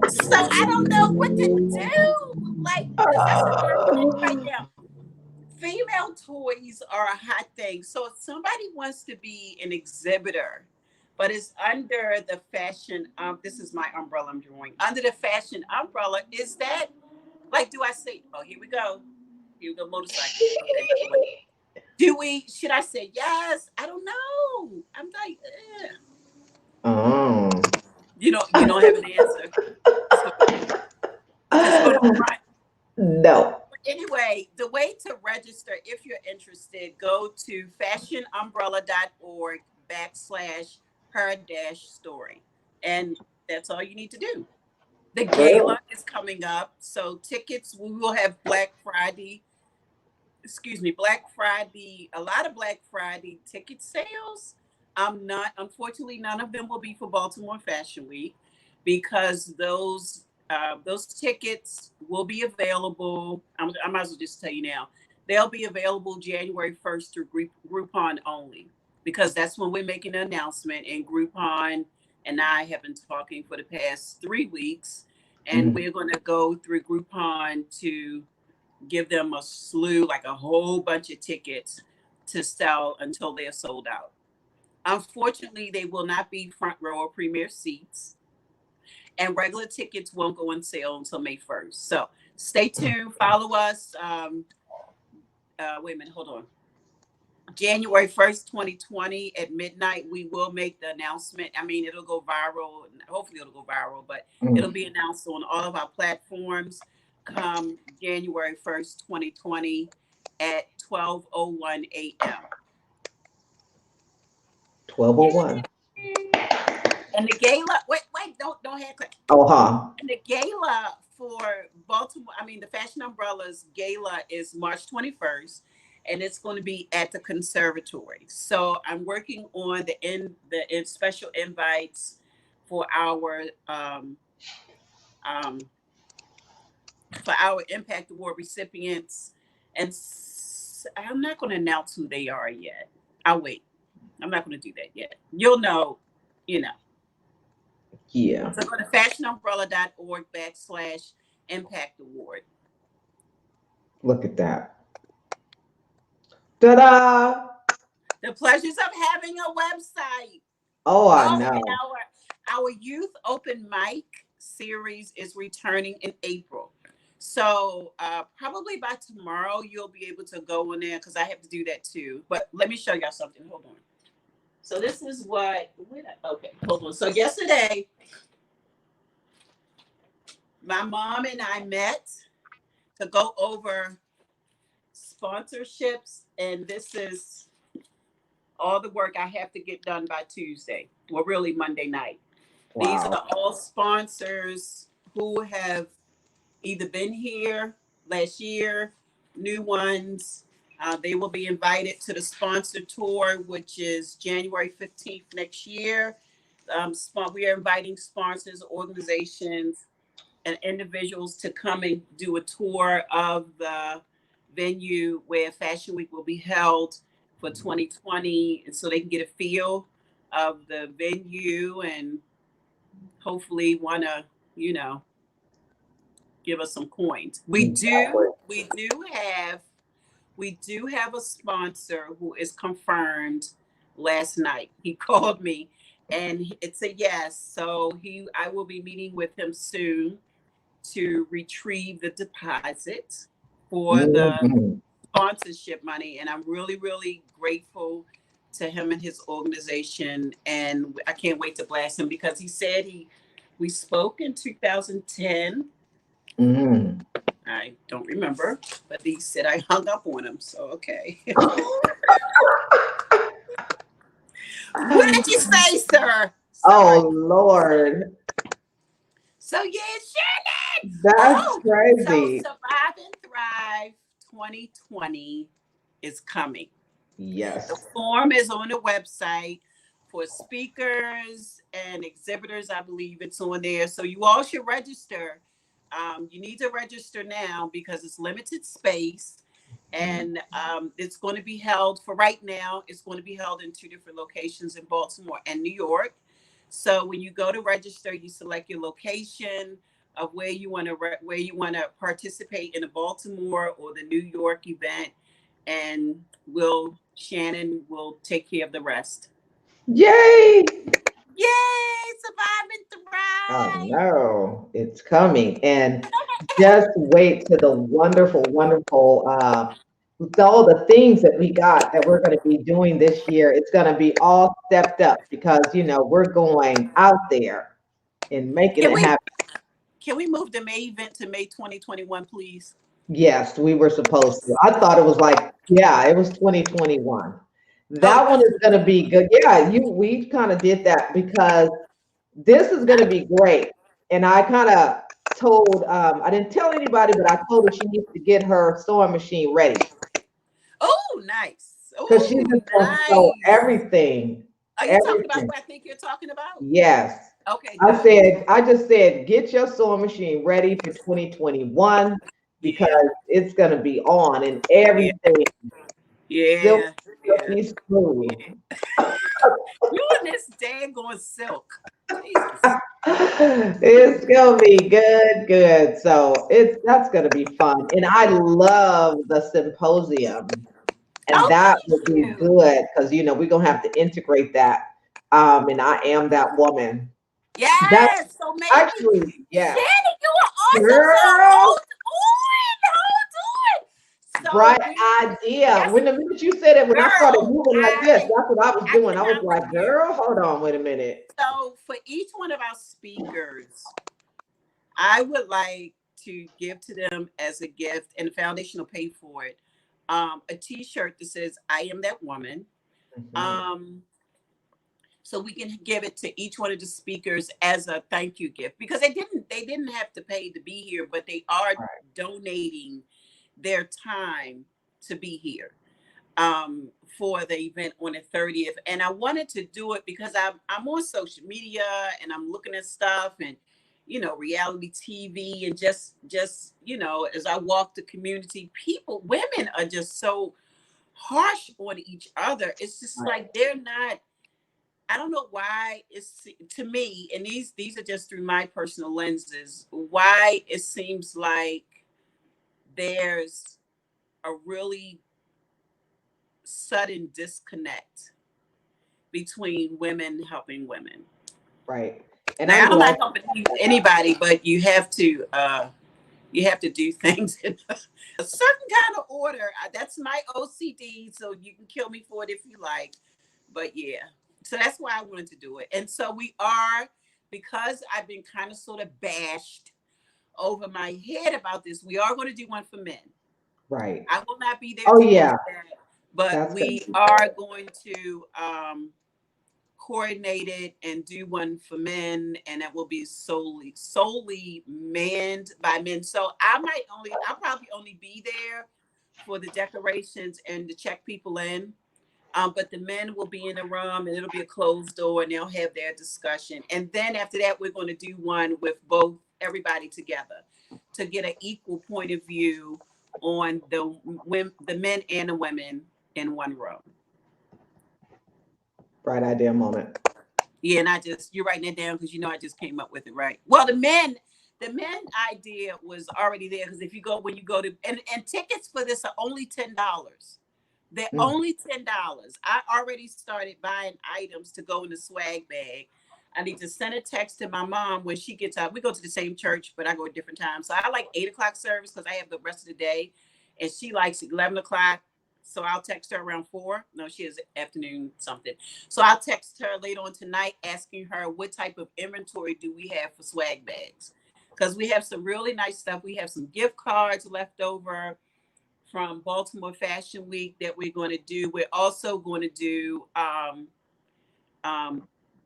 So I don't know what to do. Like, because this is what I'm saying right now. Female toys are a hot thing. So if somebody wants to be an exhibitor, but it's under the fashion, this is my umbrella I'm drawing. Under the fashion umbrella, is that, like, do I say, oh, here we go. Here we go, motorcycle. Okay, wait. Should I say yes? I don't know. I'm like, Oh. you don't have an answer. So just go to front. No. Anyway, the way to register, if you're interested, go to fashionumbrella.org/her-story. And that's all you need to do. The Really? gala is coming up, so tickets. We will have Black Friday. Excuse me, Black Friday. A lot of Black Friday ticket sales. I'm not. Unfortunately, none of them will be for Baltimore Fashion Week because those tickets will be available. I might as well just tell you now. They'll be available January 1st through Groupon only because that's when we're making an announcement. And Groupon and I have been talking for the past 3 weeks, and Mm. we're going to go through Groupon to give them a slew, like a whole bunch of tickets to sell until they're sold out. Unfortunately, they will not be front row or premier seats, and regular tickets won't go on sale until May 1st. So stay tuned, follow us. Wait a minute, hold on. January 1st, 2020 at midnight, we will make the announcement. I mean, it'll go viral. Hopefully, it'll go viral, but it'll Mm. be announced on all of our platforms come January 1st, 2020 at 12:01 a.m. 1201. And the gala, wait, don't have click. Oh, huh. And the gala for Baltimore, I mean, the Fashion Umbrellas gala is March 21st, and it's going to be at the conservatory. So I'm working on the special invites for um, our Impact Award recipients, and I'm not going to announce who they are yet. I'll wait. I'm not going to do that yet. You'll know, you know. Yeah. So go to fashionumbrella.org/impact award. Look at that. Ta-da! The pleasures of having a website. Oh, I Oh, and know. our youth open mic series is returning in April. So probably by tomorrow you'll be able to go in there because I have to do that too. But let me show y'all something. Hold on. So this is okay, hold on. So yesterday, my mom and I met to go over sponsorships, and this is all the work I have to get done by Tuesday, or really Monday night. These Wow. are all sponsors who have either been here last year, new ones. They will be invited to the sponsor tour, which is January 15th next year. We are inviting sponsors, organizations, and individuals to come and do a tour of the venue where Fashion Week will be held for 2020, and so they can get a feel of the venue and hopefully want to, you know, give us some coins. Exactly. We do have a sponsor who is confirmed last night. He called me and it's a yes. So I will be meeting with him soon to retrieve the deposit for the Mhm. sponsorship money. And I'm really, really grateful to him and his organization. And I can't wait to blast him because he said we spoke in 2010. Mhm. I don't remember, but he said I hung up on him. So, okay. What did you say, sir? Sorry. Oh, Lord. So, yeah, Shannon. That's Oh, so crazy. Survive and Thrive 2020 is coming. The Yes. form is on the website for speakers and exhibitors. I believe it's on there. So you all should register. You need to register now because it's limited space. And it's going to be held for right now. It's going to be held in two different locations in Baltimore and New York. So when you go to register, you select your location of where you want to participate in the Baltimore or the New York event, and Shannon will take care of the rest. Yay! Yay! Survive and I thrive. know it's coming. And just wait to the wonderful, wonderful, with all the things that we got that we're going to be doing this year. It's going to be all stepped up because, we're going out there and making Can it we happen. can we move the May event to May 2021, please? Yes, we were supposed to. I thought it was like, yeah, it was 2021. Oh, it That one was. is going to be good. Yeah, we kind of did that because this is going to be great. And I kind of told, I didn't tell anybody, but I told her she needs to get her sewing machine ready Oh, nice. because she's Oh, just gonna sew nice. everything, Are you talking about everything. what I think you're talking about? Yes. Okay, good. I just said, get your sewing machine ready for 2021 because Yeah, it's gonna be on and yeah, everything silk, yeah, yeah, silky smooth. yeah. You and this daggone silk. Jesus. It's gonna be good, good. So that's gonna be fun. And I love the symposium. And Oh, that thank would be you. good because we're gonna have to integrate that. And I am that woman. That's Yes. So maybe actually, yes. Shannon, you are awesome. So Girl, hold on. bright So we idea. guess When the minute you said it, when I started girl, moving like this, that's what I was I doing. I was cannot with like, you. girl, hold on, wait a minute. So for each one of our speakers, I would like to give to them as a gift, and the foundation will pay for it. A T-shirt that says "I am that woman." Mhm. Um, so we can give it to each one of the speakers as a thank you gift because they didn't have to pay to be here, but they are Right, donating their time to be here for the event on the 30th. And I wanted to do it because I'm on social media and I'm looking at stuff and reality TV and just as I walk the community, people, women are just so harsh on each other. It's just right, like they're not. I don't know why it's to me, and these are just through my personal lenses, why it seems like there's a really sudden disconnect between women helping women. right. And I'm Now I'm glad not you helping brought that up. anybody, but you have to do things in a certain kind of order. That's my OCD, so you can kill me for it if you like. But yeah, so that's why I wanted to do it. And so we are, because I've been kind of sort of bashed over my head about this, we are going to do one for men. Right. I will not be there Oh to answer yeah, that, but that's gonna we be are good. going to coordinate it and do one for men, and that will be solely manned by men. So I'll probably only be there for the decorations and to check people in. But the men will be in the room and it'll be a closed door and they'll have their discussion. And then after that, we're going to do one with both everybody together to get an equal point of view on the men and the women in one room. Bright idea moment. Yeah, and you're writing it down because I just came up with it, right? Well, the men idea was already there because if you go when you go to and tickets for this are only $10. They're Mm. only $10. I already started buying items to go in the swag bag. I need to send a text to my mom when she gets up. We go to the same church, but I go at different times. So I like 8 o'clock service because I have the rest of the day, and she likes 11 o'clock. So I'll text her around 4. No, she has afternoon something. So I'll text her later on tonight asking her what type of inventory do we have for swag bags because we have some really nice stuff. We have some gift cards left over from Baltimore Fashion Week that we're going to do. We're also going to do um,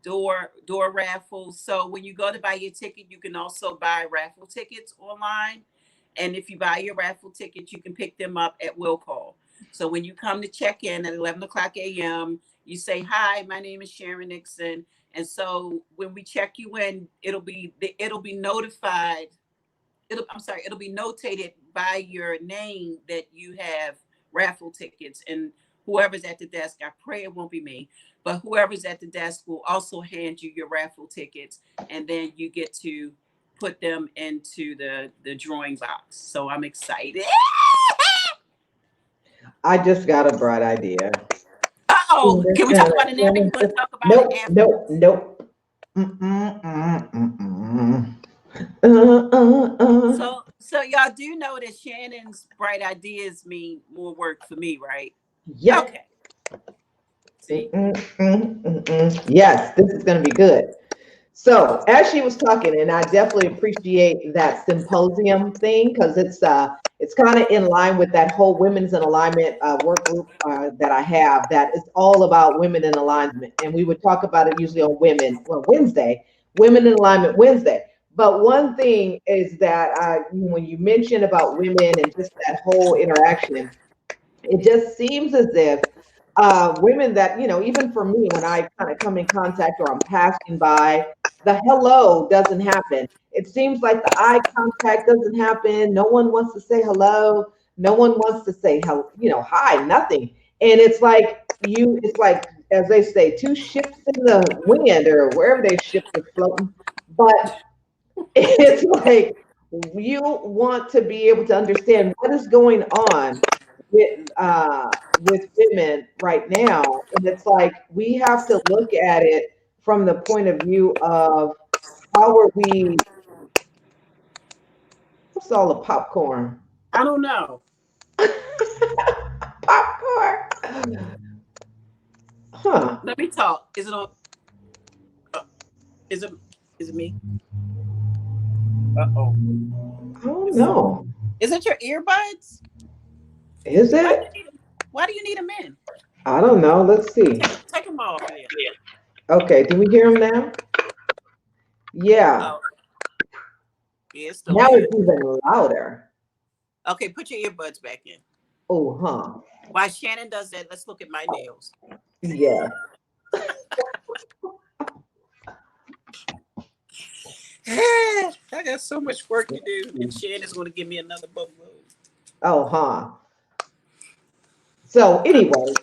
door raffles. So when you go to buy your ticket, you can also buy raffle tickets online. And if you buy your raffle tickets, you can pick them up at will call. So when you come to check in at 11 o'clock a.m., you say, "Hi, my name is Sharon Nixon." And so when we check you in, it'll be notified it'll be notated by your name that you have raffle tickets, and whoever's at the desk, I pray it won't be me, but whoever's at the desk will also hand you your raffle tickets, and then you get to put them into the drawing box. So I'm excited. I just got a bright idea. Uh-oh, can we talk about it now? Or you want to talk about it Nope, nope, afterwards? nope. Mm-mm. Uh. So y'all do know that Shannon's bright ideas mean more work for me, right? Yep. Okay. See. Yes, this is going to be good. So, as she was talking, and I definitely appreciate that symposium thing because it's kind of in line with that whole Women's in Alignment work group that I have. That is all about women in alignment, and we would talk about it usually on Women well Wednesday, Women in Alignment Wednesday. But one thing is that when you mention about women and just that whole interaction, it just seems as if women that, even for me, when I kind of come in contact or I'm passing by, the hello doesn't happen. It seems like the eye contact doesn't happen. No one wants to say hello. No one wants to say, hi, nothing. And it's like, as they say, two ships in the wind or wherever their ship is floating. But it's like you want to be able to understand what is going on with women right now, and it's like we have to look at it from the point of view of how are we. What's all the popcorn? I don't know. Popcorn, huh? Let me talk. Is it on? Uh, is it? Is it me? Oh. I don't know. Is it your earbuds? Is Why do it? you need? Why do you need them in? I don't know. Let's see. Take them off. Then. Okay, do we hear them now? Yeah. Oh, yeah, it's still Now in. it's even louder. Okay, put your earbuds back in. Oh, huh. While Shannon does that, let's look at my nails. Yeah. I got so much work to do, and Shannon's going to give me another bubble. Oh, huh. So anyway,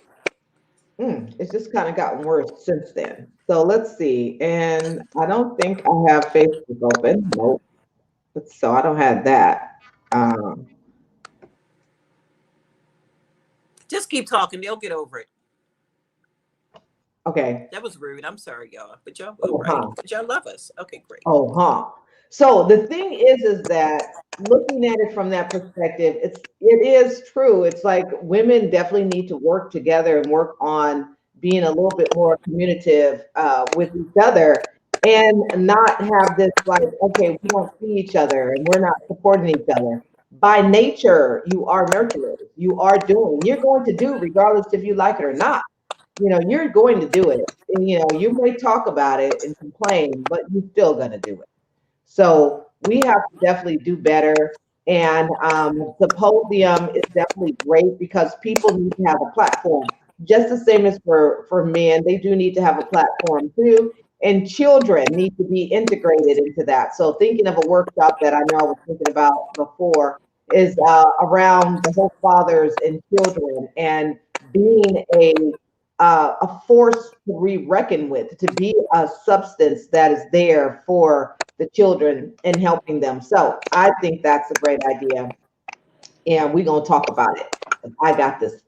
it's just kind of gotten worse since then. So let's see. And I don't think I have Facebook open. Nope. So I don't have that. Um, Just keep talking; they'll get over it. okay. That was rude. I'm sorry, y'all, but y'all will, Oh, right? huh. But y'all love us. Okay, great. Oh, huh. So the thing is that looking at it from that perspective, it is true. It's like women definitely need to work together and work on being a little bit more communicative with each other, and not have this like, okay, we don't see each other and we're not supporting each other. By nature, you are nurturers. You are doing. You're going to do regardless if you like it or not. You're going to do it. And, you may talk about it and complain, but you're still going to do it. So we have to definitely do better. And the podium is definitely great because people need to have a platform, just the same as for men. They do need to have a platform too. And children need to be integrated into that. So thinking of a workshop that I know I was thinking about before is around the whole fathers and children and being a force to be reckoned with, to be a substance that is there for the children and helping them. So I think that's a great idea. And we're going to talk about it. I got this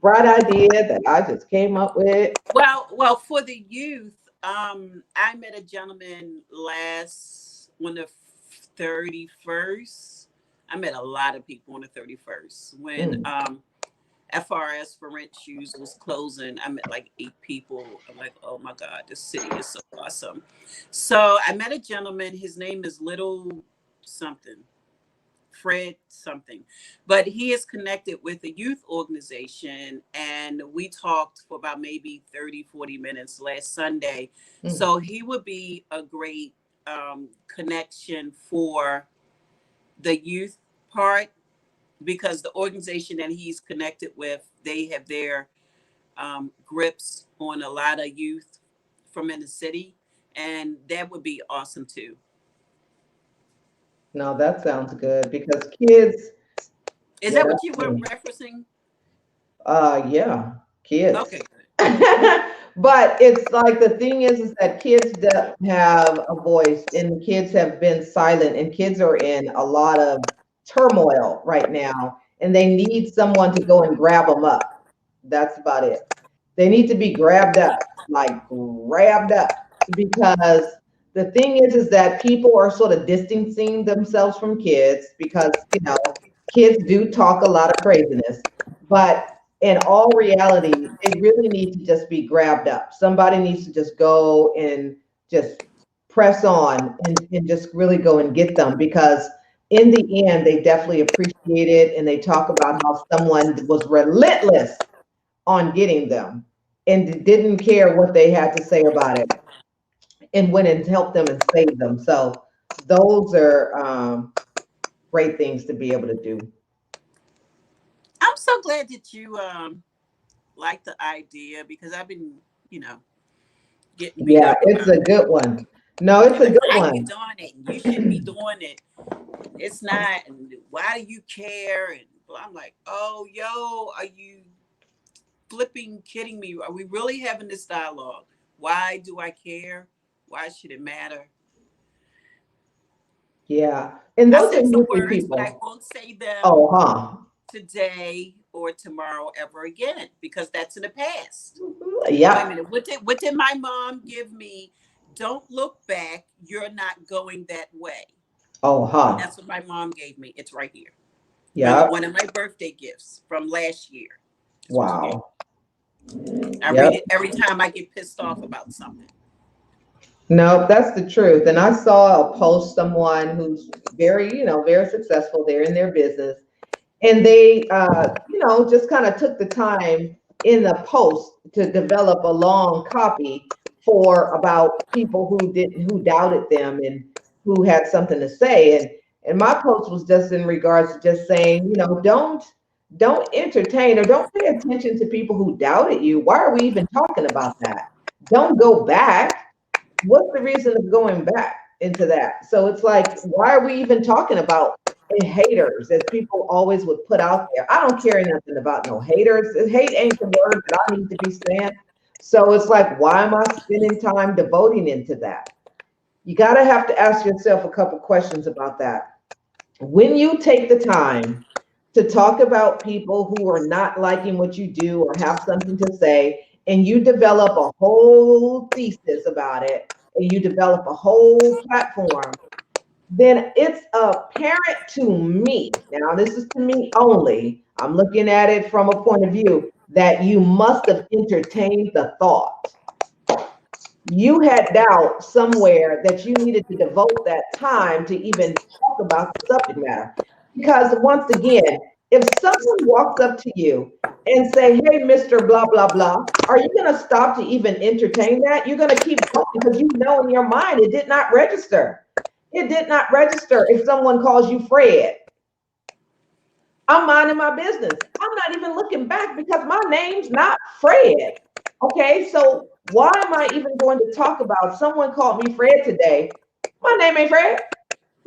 bright idea that I just came up with. Well, for the youth, I met a gentleman last on the 31st. I met a lot of people on the 31st when Mm. FRS for Rent Shoes was closing. I met like 8 people. I'm like, oh my God, this city is so awesome. So I met a gentleman. His name is Little something. Fred something, but he is connected with a youth organization, and we talked for about maybe 30-40 minutes last Sunday. Mm. So he would be a great connection for the youth part, because the organization that he's connected with, they have their grips on a lot of youth from in the city, and that would be awesome too. No, that sounds good because kids, Is yeah, that what that's you were me. referencing? Yeah, kids. Okay, good. But it's like the thing is that kids don't have a voice and kids have been silent and kids are in a lot of turmoil right now and they need someone to go and grab them up. That's about it. They need to be grabbed up, like grabbed up, because the thing is that people are sort of distancing themselves from kids because, kids do talk a lot of craziness, but in all reality, they really need to just be grabbed up. Somebody needs to just go and just press on and just really go and get them because in the end, they definitely appreciate it and they talk about how someone was relentless on getting them and didn't care what they had to say about it and went and helped them and saved them. So Those are great things to be able to do. I'm so glad that you like the idea because I've been, you know, getting beat Yeah, up it's about a it. good one. No, it's They're a like, good why are you one. doing it? You shouldn't be doing it. It's not. And why do you care? And I'm like, oh, yo, are you flipping kidding me? Are we really having this dialogue? Why do I care? Why should it matter? Yeah. And I those are said some usually words, but I people. won't say them Oh, huh. today or tomorrow ever again because that's in the past. Wait a Yep. minute. What did my mom give me? Don't look back. You're not going that way. Oh, huh. That's what my mom gave me. It's right here. From Yep. one of my birthday gifts from last year. That's what she gave Wow. me. I read Yep. it every time I get pissed off about something. No, that's the truth. And I saw a post, someone who's very, very successful. They're in their business, and they just kind of took the time in the post to develop a long copy for about people who doubted them and who had something to say. And my post was just in regards to just saying, don't entertain or don't pay attention to people who doubted you. Why are we even talking about that? Don't go back. What's the reason of going back into that? So it's like, why are we even talking about haters, as people always would put out there? I don't care nothing about no haters. Hate ain't the word that I need to be saying. So it's like, why am I spending time devoting into that? You got to have to ask yourself a couple questions about that. When you take the time to talk about people who are not liking what you do or have something to say, and you develop a whole thesis about it, and you develop a whole platform, then it's apparent to me, now this is to me only, I'm looking at it from a point of view, that you must have entertained the thought. You had doubt somewhere that you needed to devote that time to even talk about the subject matter. Because once again, if someone walks up to you and say, hey, Mr. Blah, blah, blah, are you going to stop to even entertain that? You're going to keep going because you know in your mind it did not register. It did not register if someone calls you Fred. I'm minding my business. I'm not even looking back because my name's not Fred. Okay, so why am I even going to talk about someone called me Fred today? My name ain't Fred,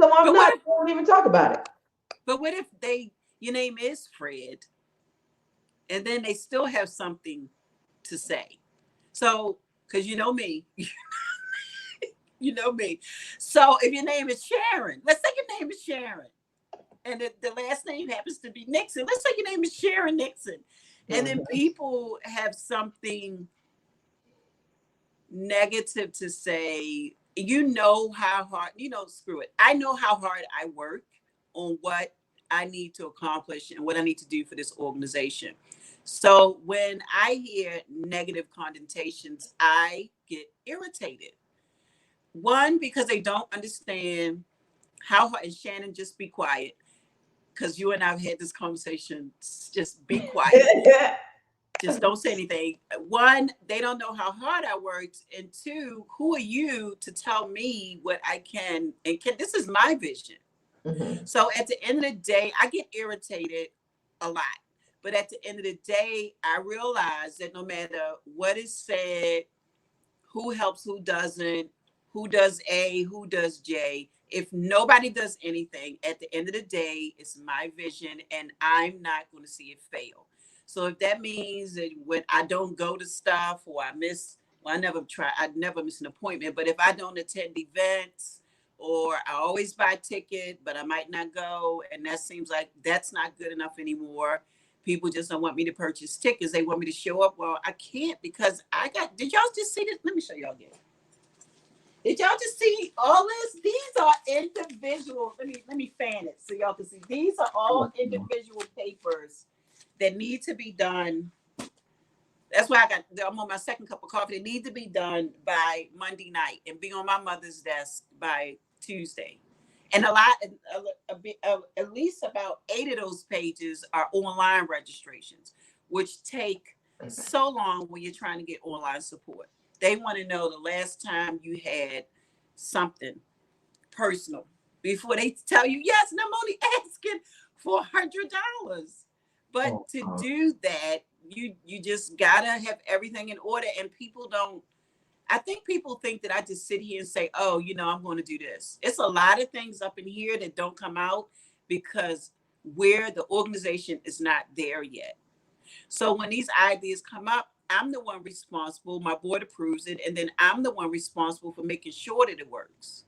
so I'm But what not if going to even talk about it. but what if they your name is Fred and then they still have something to say? So, because you know me, you know me. So if your name is Sharon, let's say your name is Sharon, and the last name happens to be Nixon. Let's say your name is Sharon Nixon, and then Mhm. people have something negative to say. You know how hard, screw it. I know how hard I work on what I need to accomplish and what I need to do for this organization. So when I hear negative connotations, I get irritated. One, because they don't understand how hard, and Shannon, just be quiet because you and I've had this conversation. Just be quiet. Just don't say anything. One, they don't know how hard I worked, and two, who are you to tell me what I can and can? This is my vision. Mhm. So at the end of the day, I get irritated a lot. But at the end of the day, I realize that no matter what is said, who helps, who doesn't, who does A, who does J. If nobody does anything, at the end of the day, it's my vision and I'm not going to see it fail. So if that means that when I don't go to stuff or I miss, well, I never miss an appointment, but if I don't attend events or I always buy a ticket, but I might not go, and that seems like that's not good enough anymore. People just don't want me to purchase tickets. They want me to show up. Well, I can't because did y'all just see this? Let me show y'all again. Did y'all just see all this? These are individual. Let me fan it so y'all can see. These are all individual papers that need to be done. That's why I'm on my second cup of coffee. They need to be done by Monday night and be on my mother's desk by Tuesday. And at least about 8 of those pages are online registrations, which take so long when you're trying to get online support. They want to know the last time you had something personal before they tell you yes, and I'm only asking for $100. But Oh, to do that, you just gotta have everything in order, and people don't. I think people think that I just sit here and say, oh, I'm going to do this. It's a lot of things up in here that don't come out because where the organization is not there yet. So when these ideas come up, I'm the one responsible. My board approves it. And then I'm the one responsible for making sure that it works.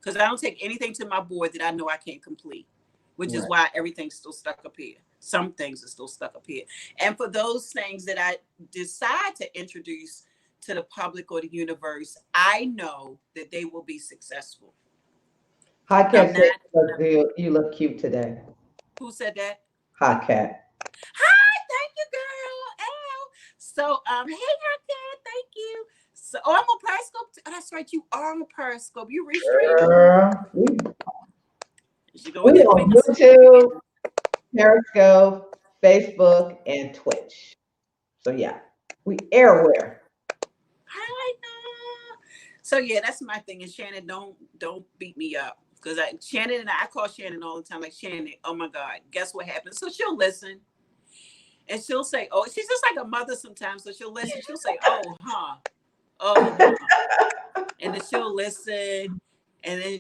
Because I don't take anything to my board that I know I can't complete, which is right. why everything's still stuck up here. Some things are still stuck up here. And for those things that I decide to introduce to the public or the universe, I know that they will be successful. Hot I'm Cat said not, you look cute today. who said that? Hot Cat. Hi, thank you, girl. Ow. So, hey, Kat, thank you. So, oh, I'm on Periscope. Oh, that's right, you are on Periscope. You restreaming. Girl, You go we in that on finger. YouTube, Periscope, Facebook, and Twitch. So yeah, we everywhere. Hi, so yeah, that's my thing. And Shannon, don't beat me up because Shannon and I call Shannon all the time. Like Shannon, oh my God, guess what happened? So she'll listen and she'll say, oh, she's just like a mother sometimes. So she'll listen. She'll say, oh, huh, and then she'll listen, and then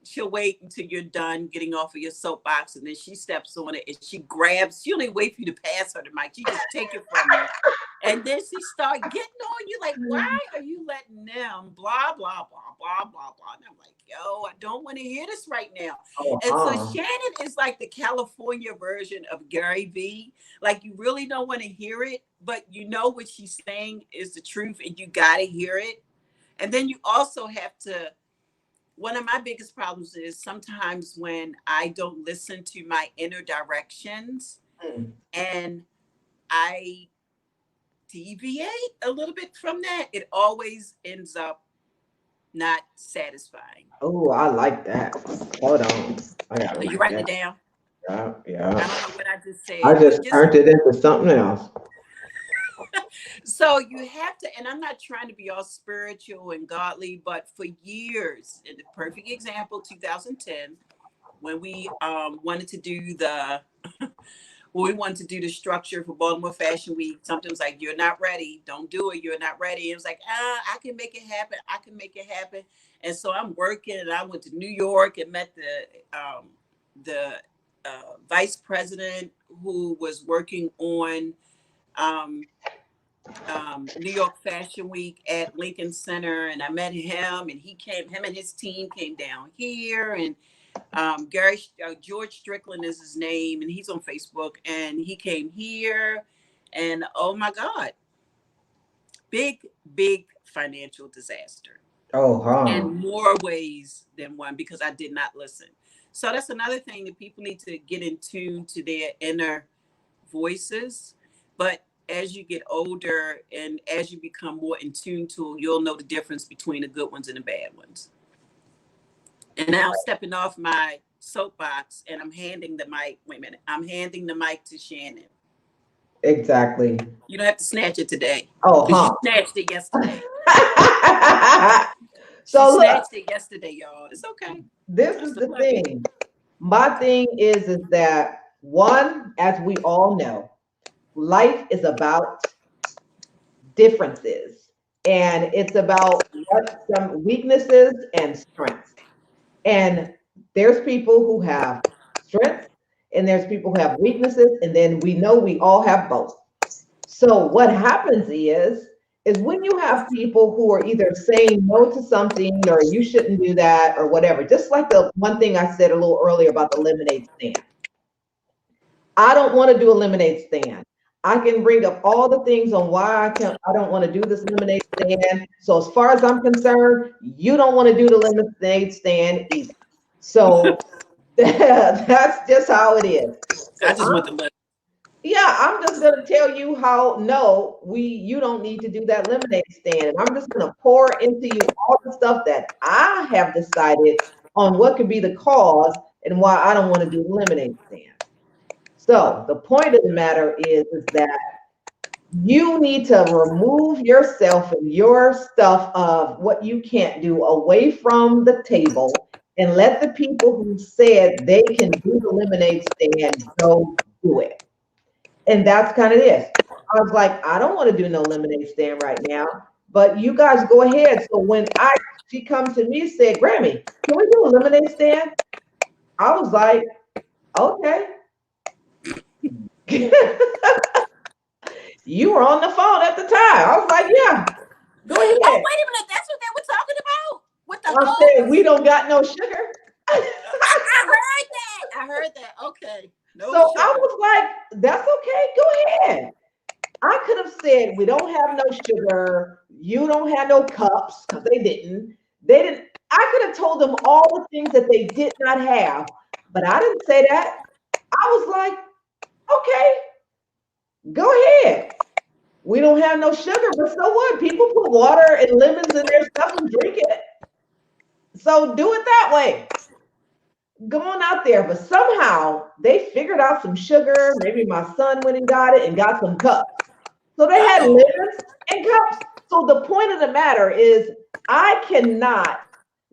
she'll wait until you're done getting off of your soapbox, and then she steps on it and she grabs. She don't even wait for you to pass her the mic. She just take it from you. And then she start getting on you like, why are you letting them blah, blah, blah, blah, blah, blah. And I'm like, yo, I don't want to hear this right now. Oh, And so Shannon is like the California version of Gary Vee. Like you really don't want to hear it, but you know what she's saying is the truth and you got to hear it. And then you also have to, one of my biggest problems is sometimes when I don't listen to my inner directions mm. and I deviate a little bit from that, it always ends up not satisfying. Oh, I like that. Hold on, I gotta Are you write writing that. it down? Yeah, yeah. I don't know what I just I said, just but just turned it into something else. so you have to, and I'm not trying to be all spiritual and godly, but for years, and the perfect example, 2010, when we wanted to do the when we wanted to do the structure for Baltimore Fashion Week, something was like, you're not ready, don't do it, you're not ready. It was like, I can make it happen, I can make it happen. And so I'm working, and I went to New York and met the vice president who was working on um, New York Fashion Week at Lincoln Center, and I met him, and him and his team came down here, and George Strickland is his name, and he's on Facebook, and he came here, and oh my God, big financial disaster Oh, huh. in more ways than one because I did not listen. So that's another thing that people need to get in tune to their inner voices. But as you get older and as you become more in tune to, you'll know the difference between the good ones and the bad ones. And now I'm stepping off my soapbox and I'm handing the mic. Wait a minute. I'm handing the mic to Shannon. Exactly. You don't have to snatch it today Oh, because you huh. snatched it yesterday. She So look, snatched it yesterday, y'all. It's okay. this I is still the love you. thing. My thing is that one, as we all know, life is about differences, and it's about what some weaknesses and strengths. And there's people who have strengths, and there's people who have weaknesses, and then we know we all have both. So what happens is when you have people who are either saying no to something or you shouldn't do that or whatever, just like the one thing I said a little earlier about the lemonade stand. I don't want to do a lemonade stand. I can bring up all the things on why I don't want to do this lemonade stand. So as far as I'm concerned, you don't want to do the lemonade stand either. So that's just how it is. I So just want to let. yeah, I'm just gonna tell you how no, you don't need to do that lemonade stand. And I'm just gonna pour into you all the stuff that I have decided on what could be the cause and why I don't want to do the lemonade stand. So the point of the matter is that you need to remove yourself and your stuff of what you can't do away from the table and let the people who said they can do the lemonade stand go do it. And that's kind of this. I was like, I don't want to do no lemonade stand right now, but you guys go ahead. So when she comes to me and said, Grammy, can we do a lemonade stand? I was like, okay. You were on the phone at the time. I was like, yeah, go Oh, wait ahead. a minute. That's what they were talking about with the I said, we hose. don't got no sugar. I heard that. I heard that. Okay. No So I sugar. was like, that's okay. Go ahead. I could have said, we don't have no sugar. You don't have no cups because they didn't. They didn't. I could have told them all the things that they did not have, but I didn't say that. I was like, okay, go ahead. We don't have no sugar, but so what? People put water and lemons in their stuff and drink it. So do it that way. Go on out there. But somehow they figured out some sugar. Maybe my son went and got it and got some cups. So they had Uh-oh. lemons and cups. So the point of the matter is, I cannot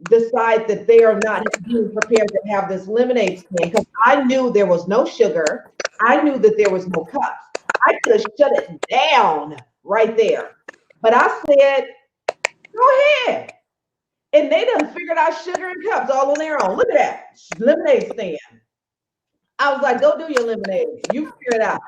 decide that they are not being prepared to have this lemonade stand because I knew there was no sugar. I knew that there was no cups. I could have shut it down right there. But I said, go ahead. And they done figured out sugar and cups all on their own. Look at that lemonade stand. I was like, go do your lemonade. You figure it out.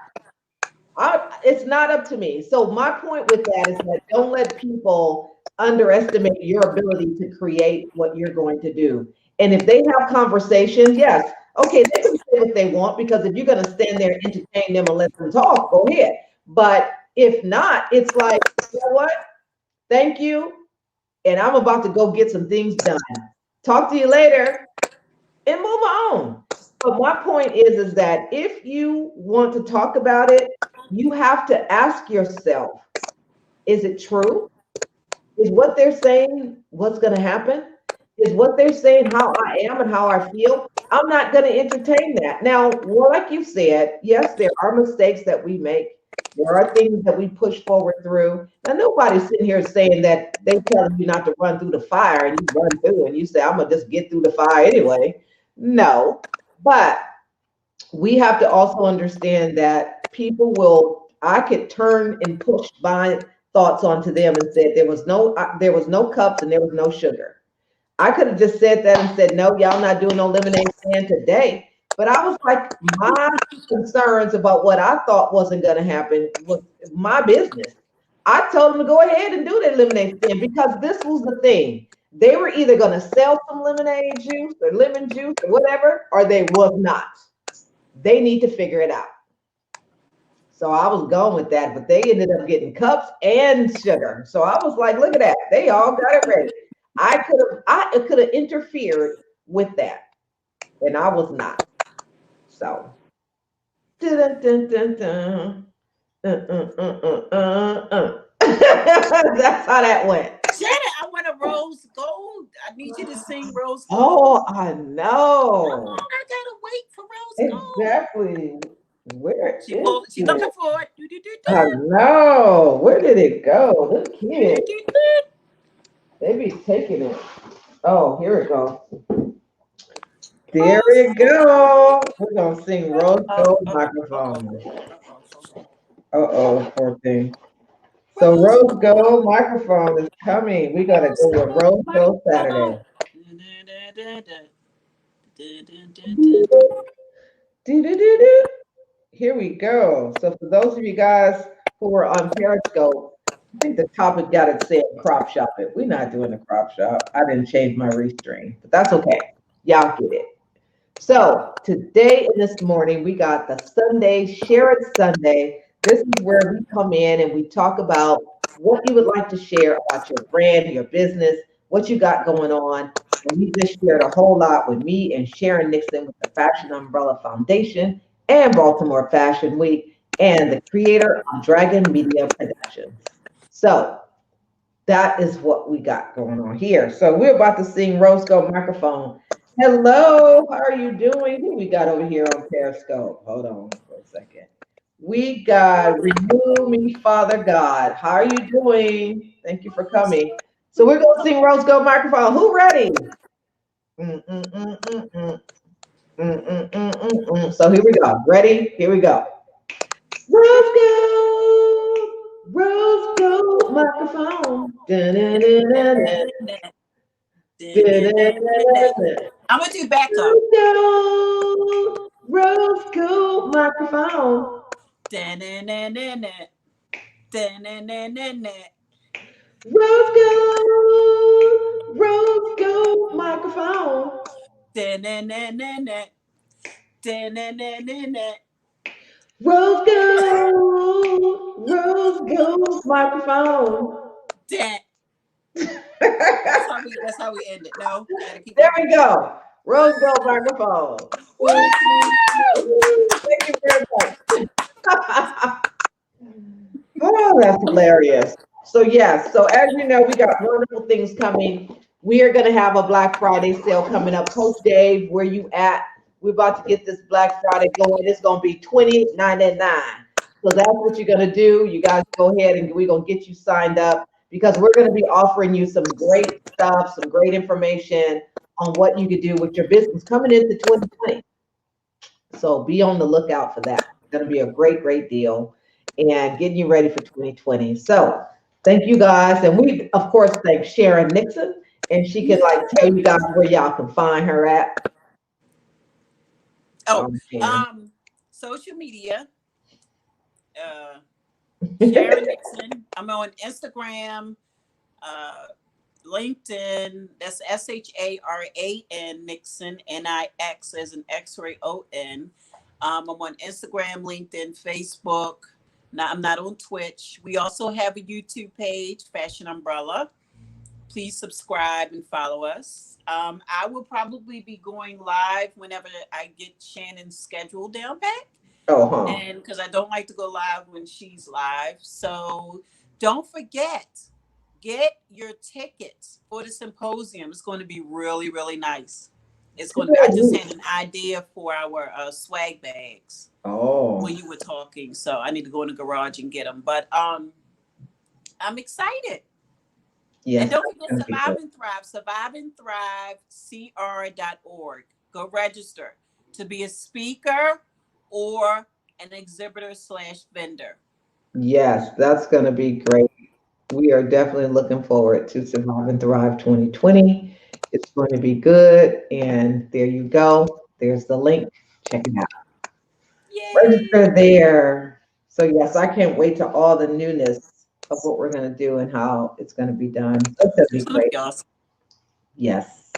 It's not up to me. So my point with that is that don't let people underestimate your ability to create what you're going to do. And if they have conversations, yes, okay, they can say what they want because if you're going to stand there and entertain them and let them talk, go ahead. But if not, it's like, you know what? Thank you. And I'm about to go get some things done. Talk to you later and move on. But my point is that if you want to talk about it, you have to ask yourself, is it true? Is what they're saying what's going to happen? Is what they're saying how I am and how I feel? I'm not going to entertain that. Now, well, like you said, yes, there are mistakes that we make. There are things that we push forward through. Now, nobody's sitting here saying that they tell you not to run through the fire and you run through and you say, I'm going to just get through the fire anyway. No, but we have to also understand that people will, I could turn and push my thoughts onto them and said there was no cups and there was no sugar. I could have just said that and said, no, y'all not doing no lemonade stand today. But I was like, my concerns about what I thought wasn't going to happen was my business. I told them to go ahead and do their lemonade stand because this was the thing. They were either going to sell some lemonade juice or lemon juice or whatever, or they was not. They need to figure it out. So I was going with that, but they ended up getting cups and sugar. So I was like, look at that. They all got it ready. I could have interfered with that, and I was not. So dun, dun, dun, dun. That's how that went. Janet, I want a rose gold. I need you to sing rose gold. Oh, I How know. long I gotta wait for rose gold? Exactly. Where is She's looking it? for it. Do, do, do, I do. know. Where did it go? Them Do, do, kids, do, do. they be taking it. Oh, here it goes. There Rose we go. We're gonna sing Rose Gold Microphone. uh-oh. Uh-oh, poor thing. So Rose Rose Gold gold. Microphone is coming. We gotta Rose go with gold Rose Gold microphone. Saturday. Do-do-do-do-do. Do-do-do-do. Here we go. So for those of you guys who are on Periscope, I think the topic got it said crop shop it. We're not doing a crop shop. I didn't change my restring, but that's okay. Y'all get it. So today and this morning, we got the Sunday, Share It Sunday. This is where we come in and we talk about what you would like to share about your brand, your business, what you got going on. And we just shared a whole lot with me and Sharon Nixon with the Fashion Umbrella Foundation and Baltimore Fashion Week and the creator of Dragon Media Productions. So that is what we got going on here. So we're about to sing Rose Gold Microphone. Hello, how are you doing? Who we got over here on Periscope? Hold on for a second. We got Renew Me, Father God. How are you doing? Thank you for coming. So we're gonna sing Rose Gold Microphone. Who ready? Mm, mm, mm, mm, mm. Mm, mm, mm, mm, mm. So here we go. Ready? Here we go. Rose gold, rose gold microphone. Da-na-na-na-na, da-na-na-na-na. I'm gonna do backup. Rose gold, rose gold microphone. Da-na-na-na-na, da-na-na-na-na, Rose gold microphone. da-na-na-na-na, da-na-na-na-na. Rose gold microphone. Da- There that's how we end it. No, I gotta keep going. we go. Rose gold microphone. Woo! Thank you very much. Oh, that's hilarious. So yes, so as you know, we got wonderful things coming. We are going to have a Black Friday sale coming up. Coach Dave, where you at? We're about to get this Black Friday going. It's going to be $20.99. So that's what you're going to do. You guys go ahead and we're going to get you signed up because we're going to be offering you some great stuff, some great information on what you could do with your business coming into 2020. So be on the lookout for that. It's going to be a great, great deal and getting you ready for 2020. So thank you guys. And we, of course, thank Sharon Nixon. And she can like tell you guys where y'all can find her at. Oh, Oh, Sharon. social media. Uh, Sharon Nixon. I'm on Instagram, uh, LinkedIn. That's SHARAN Nixon NIX as an X-ray ON. I'm on Instagram, LinkedIn, Facebook. Now I'm not on Twitch. We also have a YouTube page, Fashion Umbrella. Please subscribe and follow us. I will probably be going live whenever I get Shannon's schedule down pat, Oh, huh. and because I don't like to go live when she's live. So don't forget, get your tickets for the symposium. It's going to be really, really nice. It's going to be. I just had an idea for our swag bags Oh, when you were talking, so I need to go in the garage and get them. But I'm excited. And yes, don't that's forget going to be good. Survive and Thrive, CR.org. Go register to be a speaker or an exhibitor slash vendor. Yes, that's going to be great. We are definitely looking forward to Survive and Thrive 2020. It's going to be good. And there you go. There's the link. Check it out. Register Yay! there. So yes, I can't wait to all the newness of what we're going to do and how it's going to be done. So it's going to be It's gonna great. be awesome. Yes.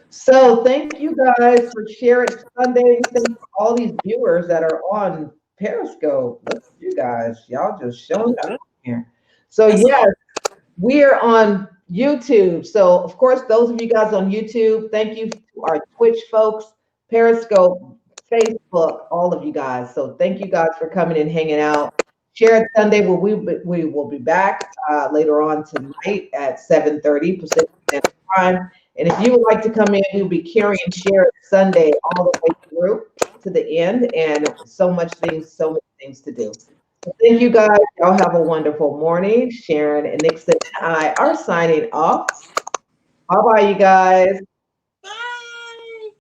So thank you guys for sharing Sunday. Thank all these viewers that are on Periscope. Look at you guys. Y'all just showing Oh, up good. here. So That's yes, awesome. we are on YouTube. So, of course, those of you guys on YouTube, thank you to our Twitch folks, Periscope, Facebook, all of you guys. So, thank you guys for coming and hanging out. Share It Sunday, where we will be back later on tonight at 7:30 Pacific Standard Time. And if you would like to come in, we'll be carrying Share It Sunday all the way through to the end, and so many things to do. Thank you guys. Y'all have a wonderful morning. Sharon and Nixon and I are signing off. Bye bye, you guys.